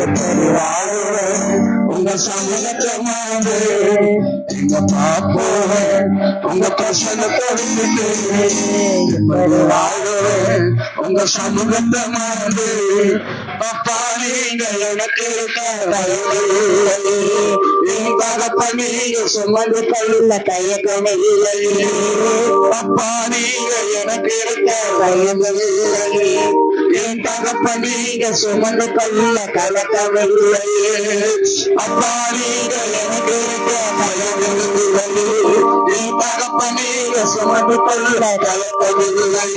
எப்படி வாழுவேன் உங்க சமூகத்தை மாறு எங்க பாப்போவேன் உங்க பிரசனத்தை விட்டுட்டு எப்படி வாழுவேன் உங்க சமூகத்தை மாறு அப்பா நீங்க எனக்கு நீங்க சுமந்து கொள்ள கையக்கமே இல்லை அப்பா நீங்க எனக்கு இருக்க கையகமில்லை என் தகப்ப நீங்க சுமந்து கொள்ள கலக்கமே இல்லை அப்பா நீங்க எனக்கு இருக்க கையகமில்லை என் தகப்ப நீங்க சுமந்து கொள்ள கலக்கமில்லை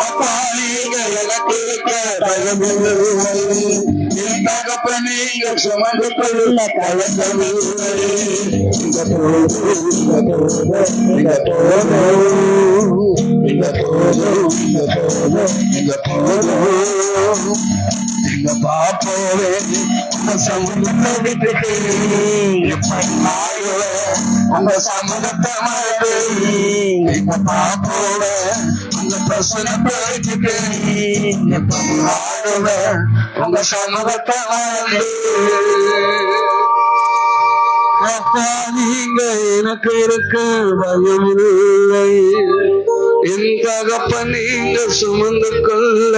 அப்பா நீங்க எனக்கு இருக்க கையகமில்லை என் தகப்ப நீங்க சுமந்து கொள்ள கலக்கமில்லை பாப்போவே சமூகத்தை விட்டுட்டு உங்க சமூகத்தை மாறு பாப்போவே உங்க பிரசனத்தை விட்டுட்டு உங்க சமூகத்தை மாறு அப்பா நீங்க எனக்கு இருக்க பயமில்லை என் தகப்ப நீங்க சுமந்து கொள்ள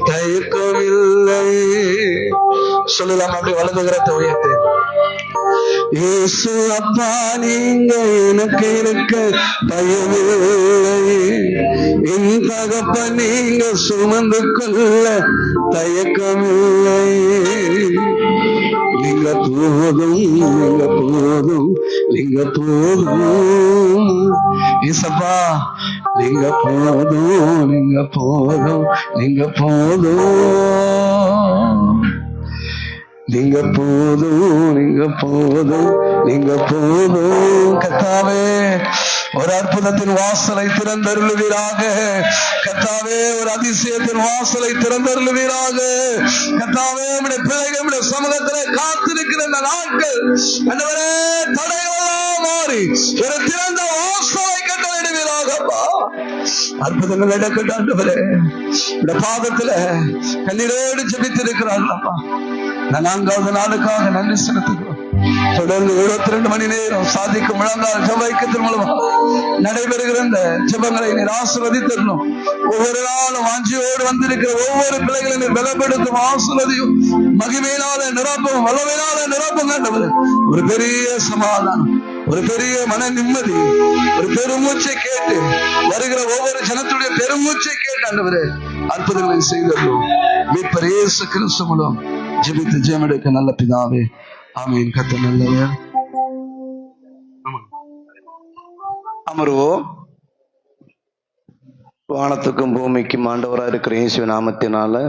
தயக்கமில்லை சொல்லலாம். அப்படி வலதுகிறத உயர்த்து இயேசு அப்பா நீங்க எனக்கு இருக்க பயமில்லை என் தகப்ப நீங்க சுமந்து கொள்ள தயக்கமில்லை நீங்க போதும் நீங்க போதும் நீங்க போதும் இசப்பா நீங்க போதும் நீங்க போதும் நீங்க போதும் நீங்க போதும் நீங்க போதும் நீங்க போதும் கர்த்தாவே ஒரு அற்புதத்தின் வாசலை திறந்தருளுவீராக கர்த்தாவே ஒரு அதிசயத்தின் வாசலை திறந்தருளுவீராக கர்த்தாவே நம்முடைய பிள்ளைகள் நம்முடைய சமூகத்திலே காத்திருக்கிற இந்த நாட்கள் ஆண்டவரே தடைகளெல்லாம் மாறி ஒரு திறந்த வாசலை கட்டளையிடுவீராகப்பா அற்புதங்கள் நடக்கட்டும் ஆண்டவரே இந்த பாதத்துல கண்ணீரோடு ஜெபித்திருக்கிறார்களப்பா நான் 4வது நாளுக்காக நன்றி செலுத்துகிறோம். தொடர்ந்து 22 மணி நேரம் சாதிக்கும் முழங்கால் ஜெபத்தின் மூலமா நடைபெறுகிற இந்த ஜெபங்களை நீர் ஆசீர்வதித்தரணும். ஒவ்வொரு நாளும் வாஞ்சியோடு வந்திருக்கிற ஒவ்வொரு பிள்ளைகளையும் நீர் பலப்படுத்தும் ஆசீர்வதியும் மகிமையினால நிரப்பும் வல்லமையினால நிரப்பும் ஆண்டவரே ஒரு பெரிய சமாதானம் ஒரு பெரிய மன நிம்மதி ஒரு பெருமூச்சை கேட்டு வருகிற ஒவ்வொரு ஜனத்துடைய பெருமூச்சை கேட்டு ஆண்டவரே அற்புதங்களை செய்தோம். மீட்பர் இயேசு கிறிஸ்து மூலம் ஜெபித்து ஜெயம் எடுக்க நல்ல பிதாவே ஆமீன். கர்த்தர் நல்லவர். அமருவோம். வானத்துக்கும் பூமிக்கும் ஆண்டவராக இருக்கிற இயேசு நாமத்தினால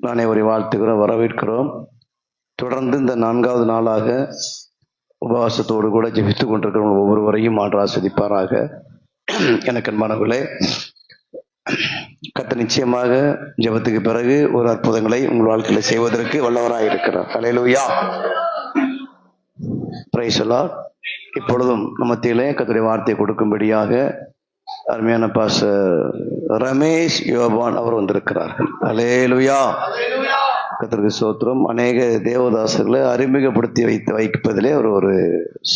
நானே ஒரு வாழ்த்துக்கிறோம், வரவேற்கிறோம். தொடர்ந்து இந்த 4வது நாளாக உபவாசத்தோடு கூட ஜெபித்துக் கொண்டிருக்கிற ஒவ்வொருவரையும் ஆண்டு ஆஸ்வதிப்பாராக. எனக்கு அன்பானவர்களே, கர்த்தர் நிச்சயமாக ஜெபத்துக்கு பிறகு ஒரு அற்புதங்களை உங்கள் வாழ்க்கையில செய்வதற்கு வல்லவராக இருக்கிறார். ஹல்லேலூயா, பிரைஸ் தி லார்ட். இப்பொழுதும் மத்தியிலே கர்த்தருடைய வார்த்தையை கொடுக்கும்படியாக அருமையான பாஸ்டர் ரமேஷ் யோபான் அவர் வந்திருக்கிறார்கள். ஹல்லேலூயா, கர்த்தருக்கு ஸ்தோத்திரம். அநேக தேவதாசர்களை அறிமுகப்படுத்தி வைப்பதிலே அவர் ஒரு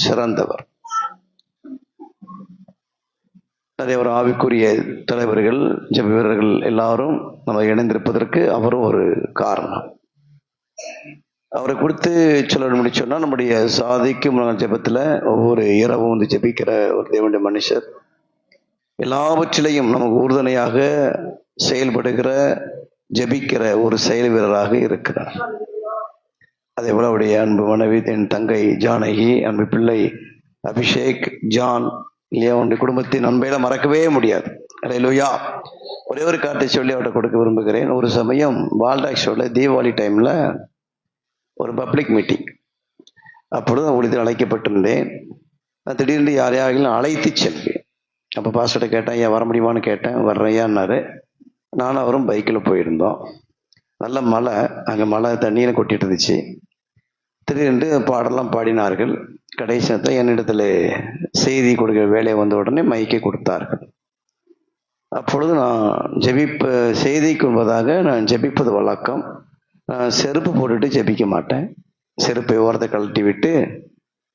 சிறந்தவர். நிறைய ஒரு ஆவிக்குரிய தலைவர்கள் ஜெப வீரர்கள் எல்லாரும் நம்ம இணைந்திருப்பதற்கு அவரும் ஒரு காரணம். அவரை குறித்து சொல்ல முடிச்சோன்னா நம்முடைய சாதிக்கும் ஜெபத்துல ஒவ்வொரு இரவும் வந்து ஜெபிக்கிற ஒரு தேவனுடைய மனுஷர், எல்லாவற்றிலையும் நமக்கு உறுதுணையாக செயல்படுகிற ஜெபிக்கிற ஒரு செயல் வீரராக இருக்கிறார். அதே போல அவருடைய அன்பு மனைவி என் தங்கை ஜானகி, அன்பு பிள்ளை அபிஷேக் ஜான் இல்லையா, உன்னுடைய குடும்பத்தின் அன்பையில மறக்கவே முடியாது. ஹல்லேலூயா. ஒரே ஒரு காட்டை சொல்லி அவர்கிட்ட கொடுக்க விரும்புகிறேன். ஒரு சமயம் வால்டாக் ஷோல தீபாவளி டைம்ல ஒரு பப்ளிக் மீட்டிங், அப்பொழுது உங்களுக்கு அழைக்கப்பட்டிருந்தேன். நான் திடீர்னு யாரையாகிலும் அழைத்து செல்வேன். அப்போ பாஸ்டர்கிட்ட கேட்டேன், ஏன் வர முடியுமான்னு கேட்டேன். வர்றையான்னாரு. நானும் அவரும் பைக்கில் போயிருந்தோம். நல்ல மழை, அங்கே மழை தண்ணியில் கொட்டிட்டு இருந்துச்சு. திடீரென்று பாடலாம் பாடினார்கள். கடைசியத்தை என்னிடத்துல செய்தி கொடுக்கிற வேலையை வந்த உடனே மைக்கை கொடுத்தார்கள். அப்பொழுது நான் செய்தி கொள்வதாக நான் ஜெபிப்பது வழக்கம். நான் செருப்பு போட்டுட்டு ஜெபிக்க மாட்டேன். செருப்பை ஓரத்தை கழட்டி விட்டு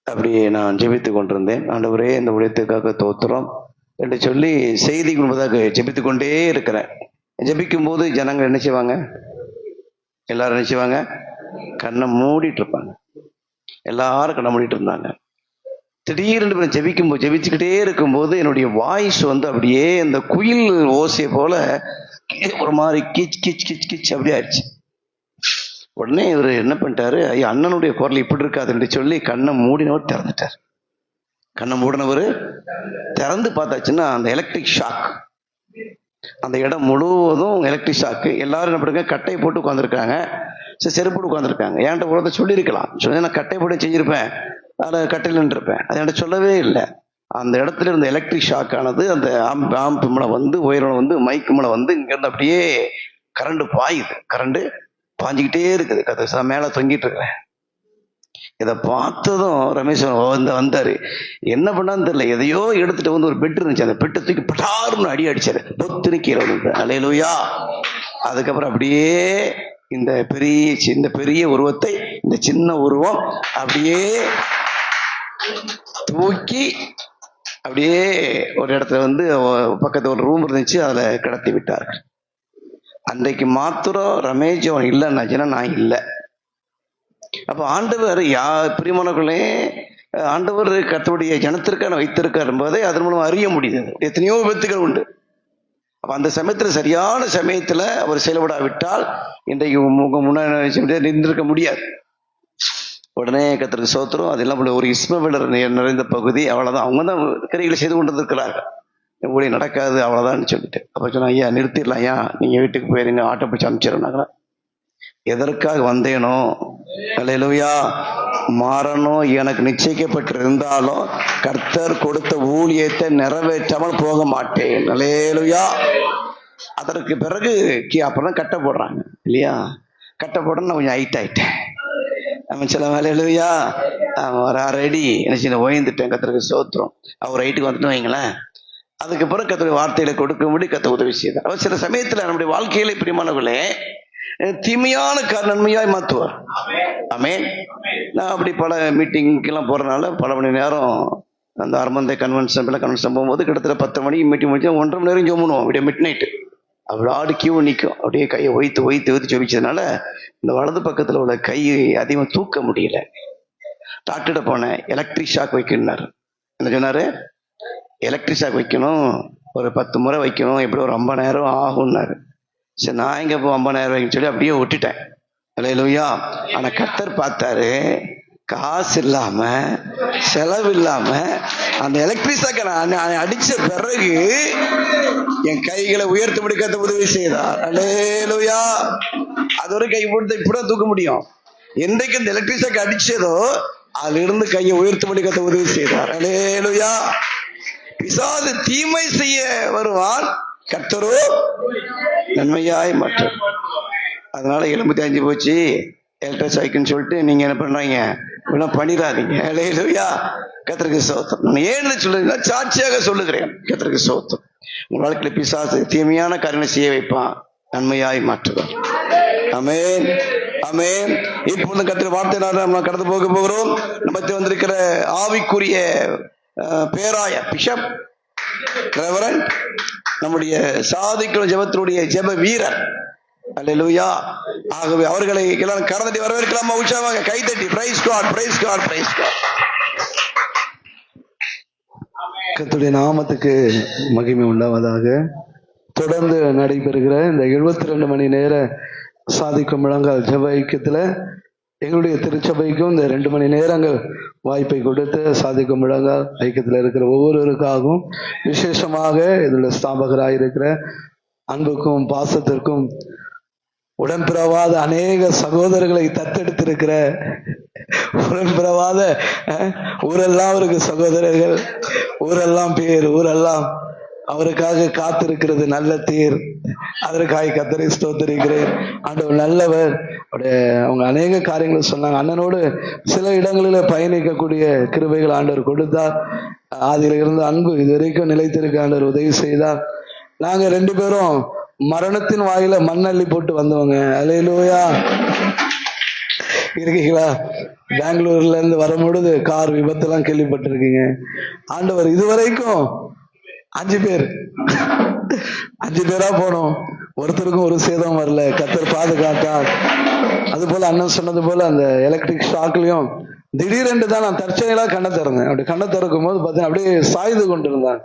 அப்படியே நான் ஜெபித்து கொண்டிருந்தேன். ஆண்டவரே, இந்த ஊழியத்துக்காக தோத்துறோம் என்று சொல்லி செய்தி கொடுப்பதாக ஜெபித்து கொண்டே இருக்கிறேன். ஜெபிக்கும் போது ஜனங்கள் என்ன செய்வாங்க? எல்லாரும் என்ன செய்வாங்க? கண்ணை மூடிட்டு இருப்பாங்க. எல்லாரும் கண்ணை மூடிட்டு இருந்தாங்க. திடீர்னு ஜெபிச்சுக்கிட்டே இருக்கும்போது என்னுடைய வாய்ஸ் அப்படியே அந்த குயில் ஓசையை போல ஒரு மாதிரி கிச் கிச் கிச் கிச் அப்படியே ஆயிடுச்சு. உடனே இவர் என்ன பண்ணிட்டாரு, ஐயா அண்ணனுடைய குரல் இப்படி இருக்காதுன்னு சொல்லி கண்ணை மூடினவர் திறந்துட்டார். கண்ணை மூடினவர் திறந்து பார்த்தாச்சுன்னா அந்த எலக்ட்ரிக் ஷாக், அந்த இடம் முழுவதும் எலக்ட்ரிக் ஷாக்கு. எல்லாரும் என்ன பண்ணுங்க, கட்டை போட்டு உட்காந்துருக்காங்க, செருப்பு போட்டு உட்காந்துருக்காங்க. என்கிட்ட ஒருத்த சொல்லியிருக்கலாம், சொல்லி நான் கட்டை போட்டு செஞ்சிருப்பேன், அதில் கட்டையில் நின்றுருப்பேன். அது என்கிட்ட சொல்லவே இல்லை. அந்த இடத்துல இருந்த எலக்ட்ரிக் ஷாக் ஆனது அந்த ஆம்பு மேலே உயரம் மைக்கு மேலே இங்கேருந்து அப்படியே கரண்ட் பாயுது. கரண்ட் பாஞ்சிக்கிட்டே இருக்குது. மேலே தொங்கிட்டு இருக்கிறேன். இதை பார்த்ததும் ரமேஷ் வந்தாரு. என்ன பண்ணான்னு தெரியல, எதையோ எடுத்துட்டு ஒரு பெட் இருந்துச்சு, அந்த பெட்டை தூக்கி பட்டாருன்னு அடி அடிச்சாரு. பொத்துன்னு கீழே வந்து அல்லேலூயா. அதுக்கப்புறம் அப்படியே இந்த பெரிய உருவத்தை இந்த சின்ன உருவம் அப்படியே தூக்கி அப்படியே ஒரு இடத்துல பக்கத்துல ஒரு ரூம் இருந்துச்சு, அதுல கிடத்தி விட்டார்கள். அன்றைக்கு மாத்திரம் ரமேஷ் அவன் இல்லைன்னாச்சுன்னா நான் இல்லை. அப்ப ஆண்டவர் பிரியமானவர்களே, ஆண்டவர் கர்த்தருடைய ஜனத்திற்கான வைத்திருக்கார் என்பதை அதன் மூலம் அறிய முடியுது. எத்தனையோ விபத்துகள் உண்டு. அப்ப அந்த சமயத்துல சரியான சமயத்துல அவர் செயல்படாவிட்டால் இன்றைக்கு முன்னாடி நின்றிருக்க முடியாது. உடனே கர்த்தருக்கு ஸ்தோத்திரம். அதெல்லாம் ஒரு இஸ்மவேலர் நிறைந்த பகுதி, அவ்வளவுதான். அவங்க தான் கிரிகளை செய்து கொண்டு இருக்கிறார்கள். ஊழி நடக்காது அவ்வளவுதான் சொல்லிட்டு அப்ப சொன்னா, ஐயா நிறுத்திடலாம், ஐயா நீங்க வீட்டுக்கு போயிருங்க, ஆட்டோ பிடிச்சி அனுப்பிச்சிடறாங்க. எதற்காக வந்தேனோ, அல்லேலூயா, மாறணும் எனக்கு நிச்சயிக்கப்பட்டிருந்தாலும் கர்த்தர் கொடுத்த ஊழியத்தை நிறைவேற்றாமல் போக மாட்டேன். அல்லேலூயா. அதற்கு பிறகு அப்புறம் கட்ட போடுறாங்க இல்லையா? கட்ட போட நான் கொஞ்சம் ஹைட் ஆயிட்டேன். சில வேலையா ரெடி என்ன ஓய்ந்துட்டேன். கர்த்தருக்கு ஸ்தோத்திரம். அவர் ஹைட்டுக்கு வந்துட்டு வைங்களேன். அதுக்கப்புறம் கர்த்தருடைய வார்த்தையில கொடுக்கும்படி கர்த்தர் உதவி செய்தார். அவர் சில சமயத்துல நம்முடைய வாழ்க்கையில பிரியமானவர்களே தீமையான நன்மையாய் மாற்றுவார். ஆமென். நான் அப்படி பல மீட்டிங்கெல்லாம் போறதுனால பல மணி நேரம் அந்த அரமந்தை கன்வென்ஷன் போகும்போது கிட்டத்தட்ட 10 மணிக்கு மீட்டிங் முடிச்சு 1.5 மணி நேரம் ஜோமுனுவோம். அப்படியே மிட் நைட்டு அப்படி ஆடு கியூ நிற்கும். அப்படியே கையை ஒய்த்து ஜொபிச்சதுனால இந்த வலது பக்கத்துல உள்ள கையை அதிகம் தூக்க முடியல. டாக்டர்கிட்ட போனேன், எலக்ட்ரிக் ஷாக் வைக்கணும்னாரு. என்ன சொன்னாரு? எலக்ட்ரிக் ஷாக் வைக்கணும், ஒரு 10 முறை வைக்கணும், எப்படி ஒரு 50 நேரம் ஆகும்னாரு. சரி, நான் எங்க 50 நேரம் வைக்கணும்னு சொல்லி அப்படியே விட்டுட்டேன். அல்லேலூயா. ஆனா கர்த்தர் பார்த்தாரு, காசு இல்லாம செலவு இல்லாம அந்த எலக்ட்ரிக் ஷாக்கை நான் அடிச்ச பிறகு என் கைகளை உயர்த்தி முடிக்க உதவி செய்தார். அல்லேலூயா. அது ஒரு கை போட்டு இப்படிதான் தூக்க முடியும். என்றைக்கு இந்த எலக்ட்ரிக் ஷாக் அடிச்சதோ அதுல இருந்து கையை உயர்த்தி முடிக்க உதவி செய்தார். அல்லேலூயா. பிசாசு தீமை செய்ய வருவான், கர்த்தரோ நன்மையாய் மாற்றும். அதனால எலும்பு தேஞ்சு போச்சு, எலக்ட்ரிக் ஷாக்குன்னு சொல்லிட்டு நீங்க என்ன பண்றீங்க? பண்ணிடாதீங்க. அல்லேலூயா. கர்த்தருக்கு ஸ்தோத்திரம். நான் ஏன்னு சொல்லுறேன்னா சாட்சியாக சொல்லுகிறேன். கர்த்தருக்கு ஸ்தோத்திரம். உங்க வாழ்க்கையில பிசாசு தீமையான காரியங்களை செய்ய வைப்பான், நன்மையாய் மாற்றுவான். ஆமென், ஆமென். இப்பொழுது கர்த்தருடைய வார்த்தையினால நம்ம கடந்து போகிறோம். நமக்கு வந்திருக்கிற ஆவிக்குரிய பேராய பிஷப் ரெவரண்ட், நம்முடைய சாதிக்கும் ஜெபத்தினுடைய ஜெப வீரர். அல்லேலூயா. ஆகவே அவர்களை எல்லாரும் கரந்தட்டி வரவேற்கலாமா? உற்சாகமாக கைதட்டி. Praise God, praise God, praise God. கர்த்தருடைய நாமத்துக்கு மகிமை உண்டாவதாக. தொடர்ந்து நடைபெறுகிற இந்த 72 மணி நேர சாதிக்கும் முழங்கால் ஜெப ஐக்கியத்துல எங்களுடைய திருச்சபைக்கும் இந்த 2 மணி நேரங்கள் வாய்ப்பை கொடுத்து சாதிக்கும் முழங்கால் ஐக்கியத்துல இருக்கிற ஒவ்வொருவருக்காகவும், விசேஷமாக இதோட ஸ்தாபகராக இருக்கிற அன்புக்கும் பாசத்திற்கும் உடன்பிறவாத அநேக சகோதரர்களை தத்தெடுத்திருக்கிற உடன்பிறவாத ஊரெல்லாம் அவருக்கு சகோதரர்கள், ஊரெல்லாம் பேர், ஊரெல்லாம் அவருக்காக காத்திருக்கிறது நல்ல தேர். அதற்காக கர்த்தரை ஸ்தோத்திரிக்கிறேன். ஆண்டவர் நல்லவர். அவங்க அநேக காரியங்கள் சொன்னாங்க. அண்ணனோடு சில இடங்களில் பயணிக்கக்கூடிய கிருபைகள் ஆண்டவர் கொடுத்தார். ஆதியில இருந்து அன்பு இதுவரைக்கும் நிலைத்திருக்க ஆண்டவர் உதவி செய்தார். நாங்க 2 பேரும் மரணத்தின் வாயில மண்ணள்ளி போட்டு வந்தவங்க. அல்லேலூயா. இருக்கீங்களா? பெங்களூர்ல இருந்து வரும்பொழுது கார் விபத்தெல்லாம் கேள்விப்பட்டிருக்கீங்க. ஆண்டவர் இதுவரைக்கும் 5 பேர் 5 பேரா போனோம், ஒருத்தருக்கும் ஒரு சேதம் வரல. கர்த்தர் பாதுகாத்தார். அது போல அண்ணன் சொன்னது போல அந்த எலக்ட்ரிக் ஷாக்லயும் திடீரென்று தான் நான் தற்செயலா கண்ணை திறந்தேன். அப்படி கண்ணை திறக்கும் போது பார்த்தேன் அப்படியே சாய்ந்து கொண்டிருந்தான்.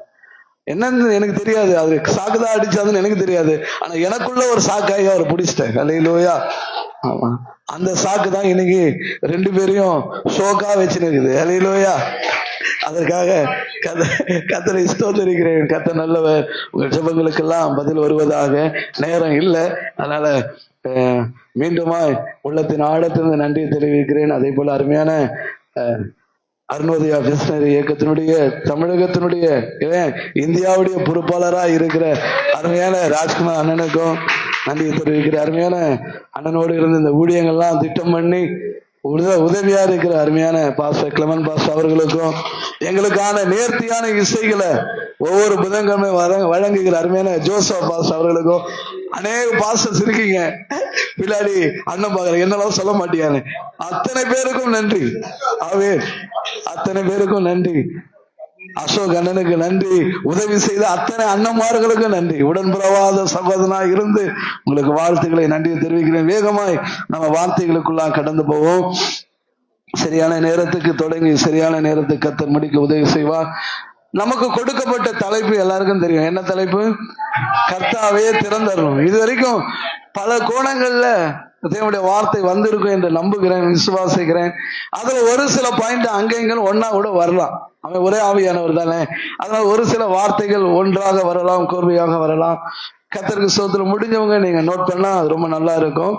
என்னன்னு எனக்கு தெரியாது, அது சாக்குதான் அடிச்சாதுன்னு எனக்கு தெரியாது. ஆனா எனக்குள்ள ஒரு சாக்காயி அவர் பிடிச்சிட்டேன். அல்லேலூயா. ஆமா, அந்த சாக்கு தான் இன்னைக்கு 2 பேரையும் ஷோக்கா வச்சுருக்குது. அல்லேலூயா. அதற்காக கர்த்தரை ஸ்தோத்திரிக்கிறேன். கர்த்தர் நல்லவர். உங்கள் ஜெபங்களுக்கெல்லாம் பதில் வருவதாக. நேரம் இல்லை, அதனால மீண்டுமாய் உள்ளத்தின் ஆழத்திலிருந்து நன்றி தெரிவிக்கிறேன். அதே போல அருமையான அருணோதயா மிஷனரி இயக்கத்தினுடைய தமிழகத்தினுடைய இந்தியாவுடைய பொறுப்பாளராக இருக்கிற அருமையான ராஜ்குமார் அண்ணனுக்கும் நன்றி தெரிவிக்கிறேன். அருமையான அண்ணனோடு இருந்து இந்த ஊழியங்கள்லாம் திட்டம் பண்ணி உதவியா இருக்கிற அருமையான பாஸ்டர் கிளமன் பாஸ்டர் அவர்களுக்கும், எங்களுக்கான நேர்த்தியான இசைகளை ஒவ்வொரு புதன்கிழமை வழங்குகிற அருமையான ஜோசப் பாஸ்டர் அவர்களுக்கும், அநேக பாஸ்டர்ஸ் இருக்கீங்க பின்னாடி அண்ணன் பாக்குற என்னெல்லாம் சொல்ல மாட்டேங்க, அத்தனை பேருக்கும் நன்றி. ஆவே அத்தனை பேருக்கும் நன்றி. அசோக் அண்ணனுக்கு நன்றி. உதவி செய்த அத்தனை அண்ணன்மார்களுக்கும் நன்றி. உடன்பிறவாத சகோதரனா இருந்து உங்களுக்கு வாழ்த்துக்களை நன்றி தெரிவிக்கிறேன். வேகமாய் நம்ம வார்த்தைகளுக்குள்ளாக கடந்து போவோம். சரியான நேரத்துக்கு தொடங்கி சரியான நேரத்துக்கு கர்த்தர் முடிக்க உதவி செய்வார். நமக்கு கொடுக்கப்பட்ட தலைப்பு எல்லாருக்கும் தெரியும். என்ன தலைப்பு? கர்த்தாவே திறந்தரணும். இது வரைக்கும் பல கோணங்கள்ல தேவனுடைய வார்த்தை வந்திருக்கும் என்று நம்புகிறேன், விசுவாசிக்கிறேன். அதுல ஒரு சில பாயிண்ட் அங்க இங்கன்னு ஒன்னா கூட வரலாம். அவன் ஒரே ஆவியானவர் தானே, அதனால ஒரு சில வார்த்தைகள் ஒன்றாக வரலாம், கோர்வையாக வரலாம். கர்த்தருக்கு ஸ்தோத்திரம். முடிஞ்சவங்க நீங்க நோட் பண்ணா அது ரொம்ப நல்லா இருக்கும்.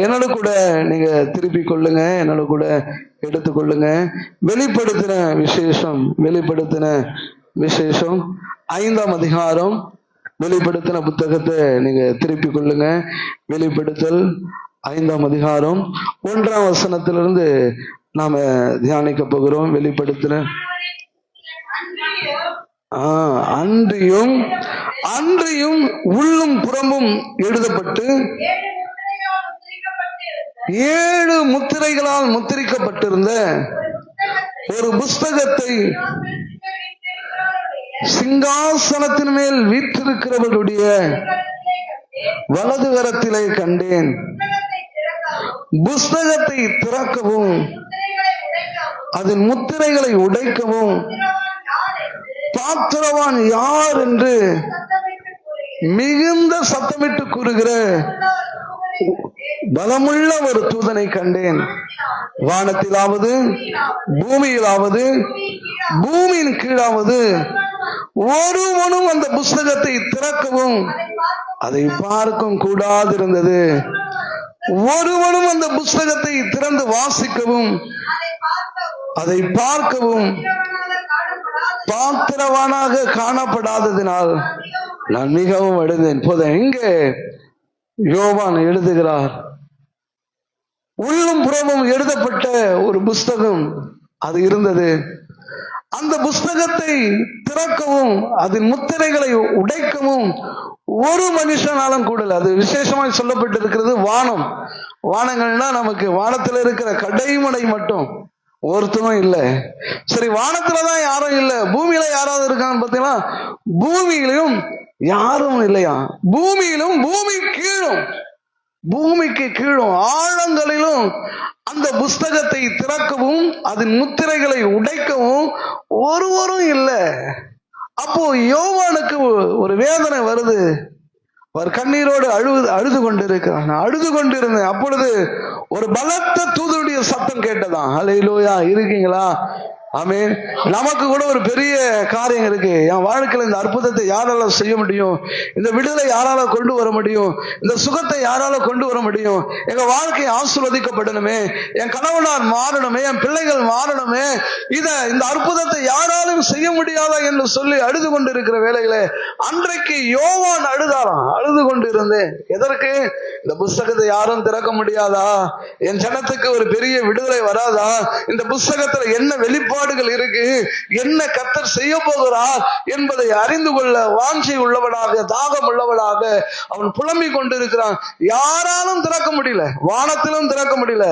என்னோட கூட நீங்க திருப்பி கொள்ளுங்க, என்னோட கூட எடுத்துக்கொள்ளுங்க. வெளிப்படுத்தின விசேஷம் 5ஆம் அதிகாரம் வெளிப்படுத்தின புத்தகத்தை நீங்க திருப்பி கொள்ளுங்க. வெளிப்படுத்தல் 5ஆம் அதிகாரம் 1ஆம் வசனத்திலிருந்து நாம தியானிக்க போகிறோம். வெளிப்படுத்தின அன்றியும் உள்ளும் புறமும் எழுதப்பட்டு 7 முத்திரைகளால் முத்திரிக்கப்பட்டிருந்த ஒரு புஸ்தகத்தை சிங்காசனத்தின் மேல் வீற்றிருக்கிறவருடைய வலது கரத்திலே கண்டேன். புஸ்தகத்தை திறக்கவும் அதன் முத்திரைகளை உடைக்கவும் பாத்திரவான் யார் என்று மிகுந்த சத்தமிட்டு கூறுகிற பலமுள்ள ஒரு தூதனை கண்டேன். வானத்திலாவது பூமியிலாவது பூமியின் கீழாவது ஒருவனும் அந்த புஸ்தகத்தை திறக்கவும் அதை பார்க்கவும் கூடாதிருந்தது. ஒருவனும் அந்த புஸ்தகத்தை திறந்து வாசிக்கவும் அதை பார்க்கவும் பாத்திரவானாக காணப்படாததினால் நான் மிகவும் அழுந்தேன். போதும். இங்கே யோவான் எழுதுகிறார், உள்ளும் புறமும் எழுதப்பட்ட ஒரு புஸ்தகம் அது இருந்தது. அந்த புஸ்தகத்தை திறக்கவும் அதன் முத்திரைகளை உடைக்கவும் ஒரு மனுஷனாலும் கூடல. அது விசேஷமாய் சொல்லப்பட்டிருக்கிறது. வானங்கள்னா நமக்கு வானத்துல இருக்கிற கடைமடை மட்டும் ஒருத்தரும் இல்லை. சரி, வானத்துலதான் யாரும் இல்லை, பூமியில யாராவது இருக்கான்னு பார்த்தீங்கன்னா பூமியிலும் யாரும் இல்லையா. பூமியிலும் பூமிக்கு கீழும் ஆழங்களிலும் அந்த புஸ்தகத்தை திறக்கவும் அதன் முத்திரைகளை உடைக்கவும் ஒருவரும் இல்லை. அப்போ யோவானுக்கு ஒரு வேதனை வருது. அவர் கண்ணீரோடு அழுது கொண்டிருந்தேன். அப்பொழுது ஒரு பலத்த தூதனுடைய சத்தம் கேட்டதான். அல்லேலூயா. இருக்கீங்களா? ஆமென். நமக்கு கூட ஒரு பெரிய காரியம் இருக்கு. என் வாழ்க்கையில இந்த அற்புதத்தை யாரால செய்ய முடியும்? இந்த விடுதலை யாரால கொண்டு வர முடியும்? இந்த சுகத்தை யாரால கொண்டு வர முடியும்? எங்க வாழ்க்கை ஆசீர்வதிக்கப்படணுமே, என் கணவனார் மாறணுமே, என் பிள்ளைகள் மாறணுமே, இந்த அற்புதத்தை யாராலும் செய்ய முடியாதா என்று சொல்லி அழுது கொண்டு இருக்கிற வேளையிலே அன்றைக்கு யோவான் அழுது கொண்டு இருந்தேன். எதற்கு? இந்த புஸ்தகத்தை யாரும் திறக்க முடியாதா? என் ஜனத்துக்கு ஒரு பெரிய விடுதலை வராதா? இந்த புஸ்தகத்துல என்ன வெளிப்பாடுகள் இருக்கு, என்ன கர்த்தர் செய்ய போகிறார் என்பதை அறிந்து கொள்ள வாஞ்சை உள்ளவனாக, தாகம் உள்ளவனாக அவன் புலம்பிக் கொண்டிருக்கிறான். யாராலும் திறக்க முடியல, வானத்திலும் திறக்க முடியல,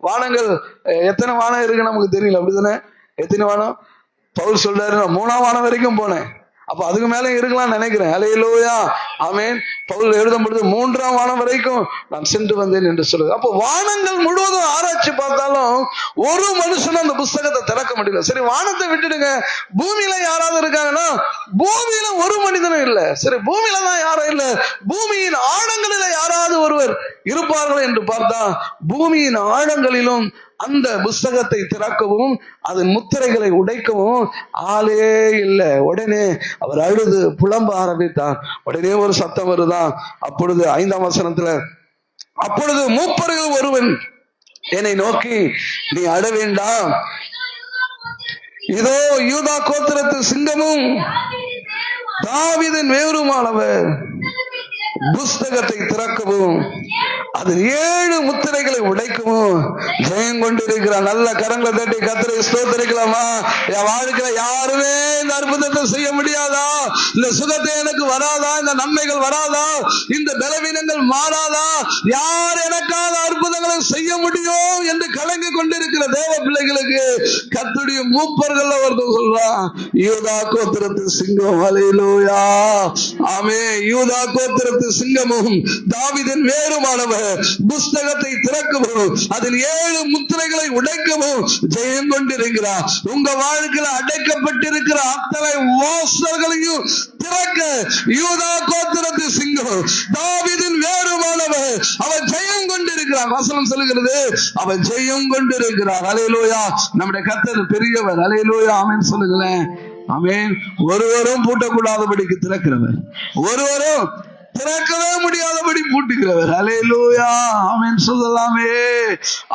வானங்கள் எத்தனை வானம் இருக்கு நமக்கு தெரியல, அப்படிதானே? எத்தனை வானம்? பவுல் சொல்றாரு, நான் 3ஆம் வானம் வரைக்கும் போனேன். அப்ப அதுக்கு மேல இருக்கலாம்னு நினைக்கிறேன். அல்லேலூயா, ஆமென். பவுல் எழுதும் பொழுது 3ஆம் வானம் வரைக்கும் நான் சென்று வந்தேன் என்று சொல்லுது. அப்போ வானங்கள் முழுவதும் ஆராய்ச்சி பார்த்தாலும் ஒரு மனுஷனும் அந்த புஸ்தகத்தை திறக்க முடியல. சரி, வானத்தை விட்டுடுங்க, பூமியில யாராவது இருக்காங்கன்னா பூமியில ஒரு மனிதனும் இல்லை. சரி, பூமியில தான் யாரும் இல்லை, பூமியின் ஆழங்களில யாராவது ஒருவர் இருப்பார்கள் என்று பார்த்தா பூமியின் ஆழங்களிலும் அந்த புஸ்தகத்தை திறக்கவும் அதன் முத்திரைகளை உடைக்கவும் ஆளே இல்லை. உடனே அவர் அழுது புலம்ப ஆரம்பித்தார். உடனே ஒரு சத்தம் வருதான். அப்பொழுது 5ஆம் வசனத்துல, அப்பொழுது மூப்பர்கள் ஒருவன் என்னை நோக்கி, நீ அழ வேண்டாம், இதோ யூதா கோத்திரத்து சிங்கமும் தாவீதின் வேருமானவர் புஸ்தகத்தை திறக்கவும் அதில் 7 முத்திரைகளை உடைக்கவும் ஜெயம் கொண்டிருக்கிறார். நல்ல கரங்களை தட்டி கர்த்தரை ஸ்தோத்திரிக்கலாமா? என் வாழ்க்கையில யாருமே இந்த அற்புதத்தை செய்ய முடியாதா? இந்த சுகத்தை எனக்கு வராதா? இந்த நன்மைகள் வராதா? இந்த பலவீனங்கள் மாறாதா? யார் எனக்காக அற்புதங்களை செய்ய முடியும் என்று கலங்கி கொண்டிருக்கிற தேவ பிள்ளைகளுக்கு கர்த்தருடைய மூப்பர்கள் அவர்கள் சொல்றான், யூதா கோத்திரத்து சிங்கம். அல்லேலூயா, ஆமென். யூதா கோத்திரத்து சிங்கமும் தாவீதின் வேருமானவர் புஸ்தகத்தை திறக்கவும் அதில் 7 முத்திரைகளை உடைக்கவும் ஜெயம் கொண்டிருக்கிறார். உங்க வாழ்க்கையில் அடைக்கப்பட்டிருக்கிற அத்தனை வாசல்களையும் திறக்க யூதா கோத்திரத்து சிங்கம் தாவீதின் வேருமானவர் அவர் ஜெயம் கொண்டிருக்கிறார். வசனம் சொல்லுகிறது, அவர் ஜெயம் கொண்டிருக்கிறார். அல்லேலூயா, நம்முடைய கர்த்தர் பெரியவர். அல்லேலூயா, ஆமென் சொல்லுங்களேன். ஆமென். ஒருவரும் பூட்டக்கூடாதபடிக்கு திறக்கிறவர், ஒருவரும் திறக்கவே முடியாதபடி பூட்டுகிறவர். அல்லேலூயா, ஆமென் சொல்லலாமே.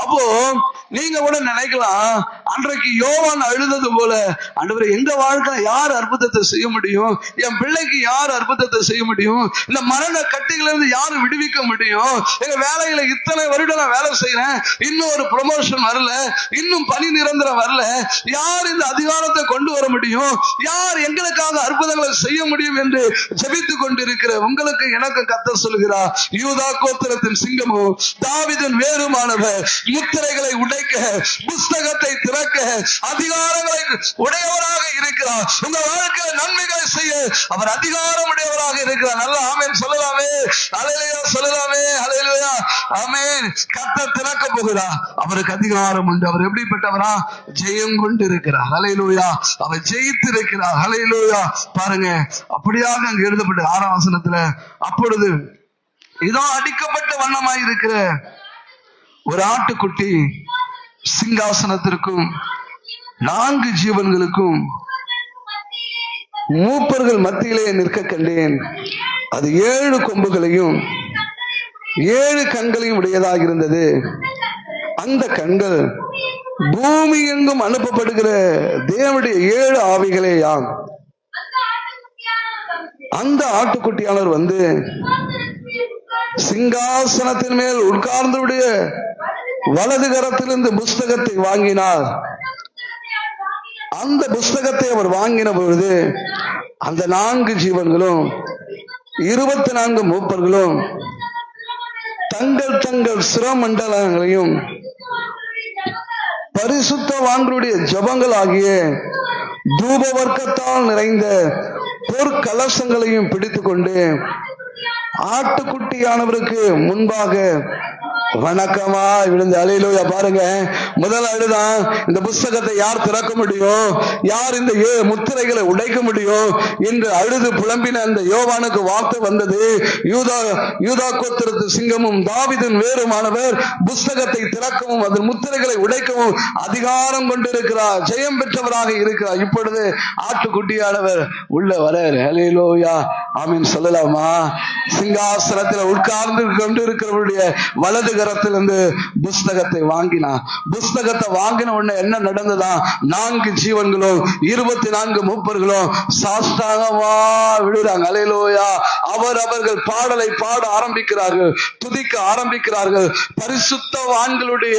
அப்போ நீங்க கூட நினைக்கலாம், அன்றைக்கு யோவான் அழுதது போல, ஆண்டவரே எங்க வாழ்க்கையில யார் அற்புதத்தை செய்ய முடியும்? என் பிள்ளைக்கு யார் அற்புதத்தை செய்ய முடியும்? இந்த மரண கட்டில இருந்து யாரு விடுவிக்க முடியும்? எங்க வேலையில இத்தனை வருடம் நான் வேலை செய்யறேன், இன்னும் ஒரு ப்ரமோஷன் வரல, இன்னும் பணி நிரந்தரம் வரல, யார் இந்த அதிகாரத்தை கொண்டு வர முடியும்? யார் எங்களுக்காக அற்புதங்களை செய்ய முடியும் என்று ஜெபித்துக் கொண்டிருக்கிற உங்களுக்கு எனக்கு கர்த்தர் சொல்கிறார், யூதா கோத்திரத்தின் சிங்கமும் தாவீதின் வேருமானவர் முத்திரைகளை உடைக்க புஸ்தகத்தை திறக்க அதிகாரங்களை உடையவராக இருக்கிறார். உங்க வாழ்க்கை நன்மைகளை செய்ய அவர் அதிகாரம் உடையவராக இருக்கிறார். நல்ல ஆமென் சொல்லலாமே. அல்லேலூயா சொல்லலாமே. அல்லேலூயா, ஆமென். கர்த்தர் திறக்க போகிறார். அவருக்கு அதிகாரம் உண்டு. அவர் எப்படிப்பட்டவரா? ஜெயம் கொண்டு இருக்கிறார். அல்லேலூயா, அவர் ஜெயித்து இருக்கிறார். அல்லேலூயா, பாருங்க, அப்படியாக அங்கு எழுதப்பட்ட 6ஆம் வசனத்துல, அப்பொழுது இதோ அடிக்கப்பட்ட வண்ணமாய் இருக்கிற ஒரு ஆட்டுக்குட்டி சிங்காசனத்திற்கும் 4 ஜீவன்களுக்கும் மூப்பர்கள் மத்தியிலே நிற்க கண்டேன். அது 7 கொம்புகளையும் 7 கண்களையும் உடையதாக இருந்தது. அந்த கண்கள் பூமி எங்கும் அனுப்பப்படுகிற தேவனுடைய 7 ஆவிகளேயாம். அந்த ஆட்டுக்குட்டியானவர் வந்து சிங்காசனத்தின் மேல் உட்கார்ந்துடைய வலது கரத்திலிருந்து புஸ்தகத்தை வாங்கினார். அந்த புஸ்தகத்தை அவர் வாங்கின பொழுது அந்த 4 ஜீவன்களும் 24 மூப்பர்களும் தங்கள் தங்கள் சிரமண்டலங்களையும் பரிசுத்தவான்களுடைய ஜபங்கள் ஆகிய தூப வர்க்கத்தால் நிறைந்த பொற்கலசங்களையும் பிடித்துக் கொண்டு ஆட்டுக்குட்டியானவருக்கு முன்பாக வணக்கமா விழுந்து அல்லேலூயா. பாருங்க, முதல் அழுதான், இந்த புஸ்தகத்தை யார் திறக்க முடியும்? யார் இந்த முத்திரைகளை உடைக்க முடியும் என்று அழுது புலம்பின அந்த யோவானுக்கு வார்த்தை வந்தது, யூதா கோத்திரத்து சிங்கமும் தாவீதின் வேருமானவர் புஸ்தகத்தை திறக்கவும் அதன் முத்திரைகளை உடைக்கவும் அதிகாரம் கொண்டிருக்கிறார், ஜெயம் பெற்றவராக இருக்கிறார். இப்பொழுது ஆட்டுக்குட்டியானவர் உள்ள வரார். அல்லேலூயா, ஆமென் சொல்லலாமா? சிங்காசனத்தில் உட்கார்ந்து கொண்டிருக்கிறவருடைய வலது கரத்திலிருந்து புஸ்தகத்தை வாங்கினார். புஸ்தகத்தை வாங்கின உடனே என்ன நடந்ததா? 4 ஜீவன்களும் 24 மூப்பர்களும் சாஷ்டாங்கமா விடுறாங்க. அல்லேலூயா. அவர்கள் பாடலை பாட ஆரம்பிக்கிறார்கள், துதிக்க ஆரம்பிக்கிறார்கள், பரிசுத்தவான்களுடைய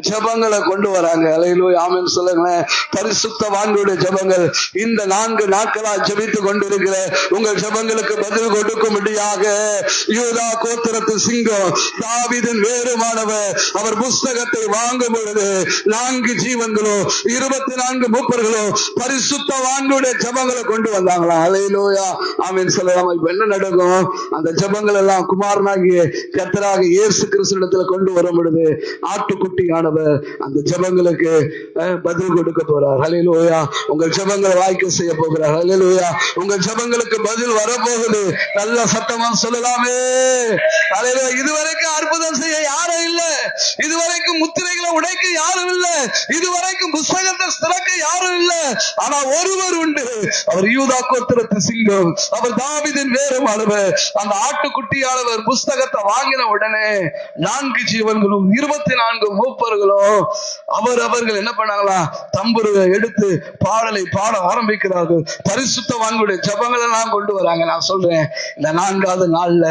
ஜெபங்களை கொண்டு வராங்க. அல்லேலூயா, ஆமென் சொல்லுங்களேன். பரிசுத்தவான்களுடைய ஜெபங்கள் இந்த 4 நாட்களா ஜெபித்துக் கொண்டிருக்கிற உங்கள் ஜெபங்களுக்கு பதில் கொடுக்கும்படியாக யூதா கோத்திரத்து சிங்கம் தாவீதின் வேறுமானவர். அவர் புஸ்தகத்தை வாங்கும் பொழுது 4 ஜீவன்களோ 24 மூப்பர்களோ பரிசுத்தவான்களுடைய ஜெபங்களை கொண்டு வந்தாங்களா? அல்லேலூயா, ஆமென் சொல்லலாம். இப்ப என்ன நடக்கும்? அந்த ஜெபங்கள் எல்லாம் குமாரனாகிய கர்த்தராக இயேசு கிறிஸ்துவிடத்துல கொண்டு வரும் பொழுது ஆட்டுக்குட்டியானவர் அந்த ஜெபங்களுக்கு பதில் கொடுக்க போறார். அல்லேலூயா, உங்கள் ஜெபங்களை வாய்க்க செய்ய போகிறார். அல்லேலூயா, உங்கள் ஜெபங்களுக்கு பதில் வரப்போகுது. நல்ல சத்தமா சொல்லலாமே. அல்லேலூயா. இதுவரைக்கும் அற்புதம் செய்ய யாரும் இல்ல, இதுவரைக்கும் முத்திரைகளை உடைக்க யாரும் இல்ல, இதுவரைக்கும் புஸ்தகத்தை திறக்க யாரும் இல்ல. ஆனா ஒருவர் உண்டு, அவர் யூதா கோத்திரத்து சிங்கம், அவர் தாவீதின் வேறுமானவர். அந்த ஆட்டுக்குட்டியானவர் புஸ்தகத்தை வாங்கின உடனே 4 ஜீவன்களும் 24 மூப்பர்களும் அவர்கள் என்ன பண்ணாங்களா? தம்புருவை எடுத்து பாடலை பாட ஆரம்பிக்கிறார்கள். பரிசுத்தவான்களுடைய ஜெபங்கள் எல்லாம் கொண்டு வராங்க. நான் சொல்றேன், இந்த 4வது நாள்ல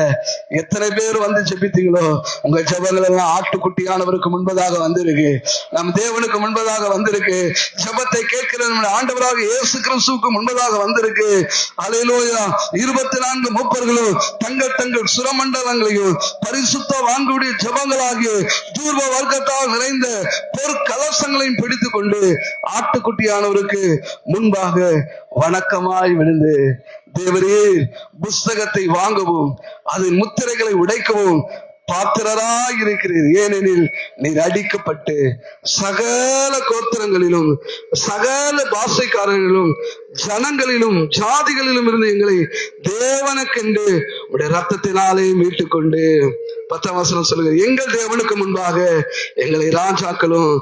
எத்தனை பேர் வந்து ஜெபித்தீங்களோ உங்க ஜெபங்கள் எல்லாம் ஆட்டுக்குட்டியானவருக்கு முன்பதாக வந்திருக்கு, நம் தேவனுக்கு முன்பதாக வந்திருக்கு. ஜெபத்தை கேட்கிற ஆண்டவராக இயேசு கிறிஸ்துவுக்கு முன்பதாக வந்திருக்கு. அல்லேலூயா. 24 மூப்பர்களும் தங்கள் சுரமண்டலங்களையும் பரிசுத்தவான்களுடைய ஜெபங்களாகிய தூர்வ வர்க்கத்தால் நிறைந்த பொற்கலசங்களையும் பிடித்துக் கொண்டு ஆட்டுக்குட்டியானவருக்கு முன்பாக வணக்கமாய் விழுந்து, தேவரே, புஸ்தகத்தை வாங்கவும் அதன் முத்திரைகளை உடைக்கவும் பாத்திரராய் இருக்கிறீர். ஏனெனில் நீர் அடிக்கப்பட்டு சகல கோத்திரங்களிலும் சகல பாஷைக்காரர்களிலும் ஜனங்களிலும் ஜாதிகளிலும் இருந்து எங்களை தேவனுக்கென்று உடைய ரத்தத்தினாலே மீட்டுக் கொண்டு 10ஆம் வசனம் சொல்லுங்க, எங்கள் தேவனுக்கு முன்பாக எங்களை ராஜாக்களும்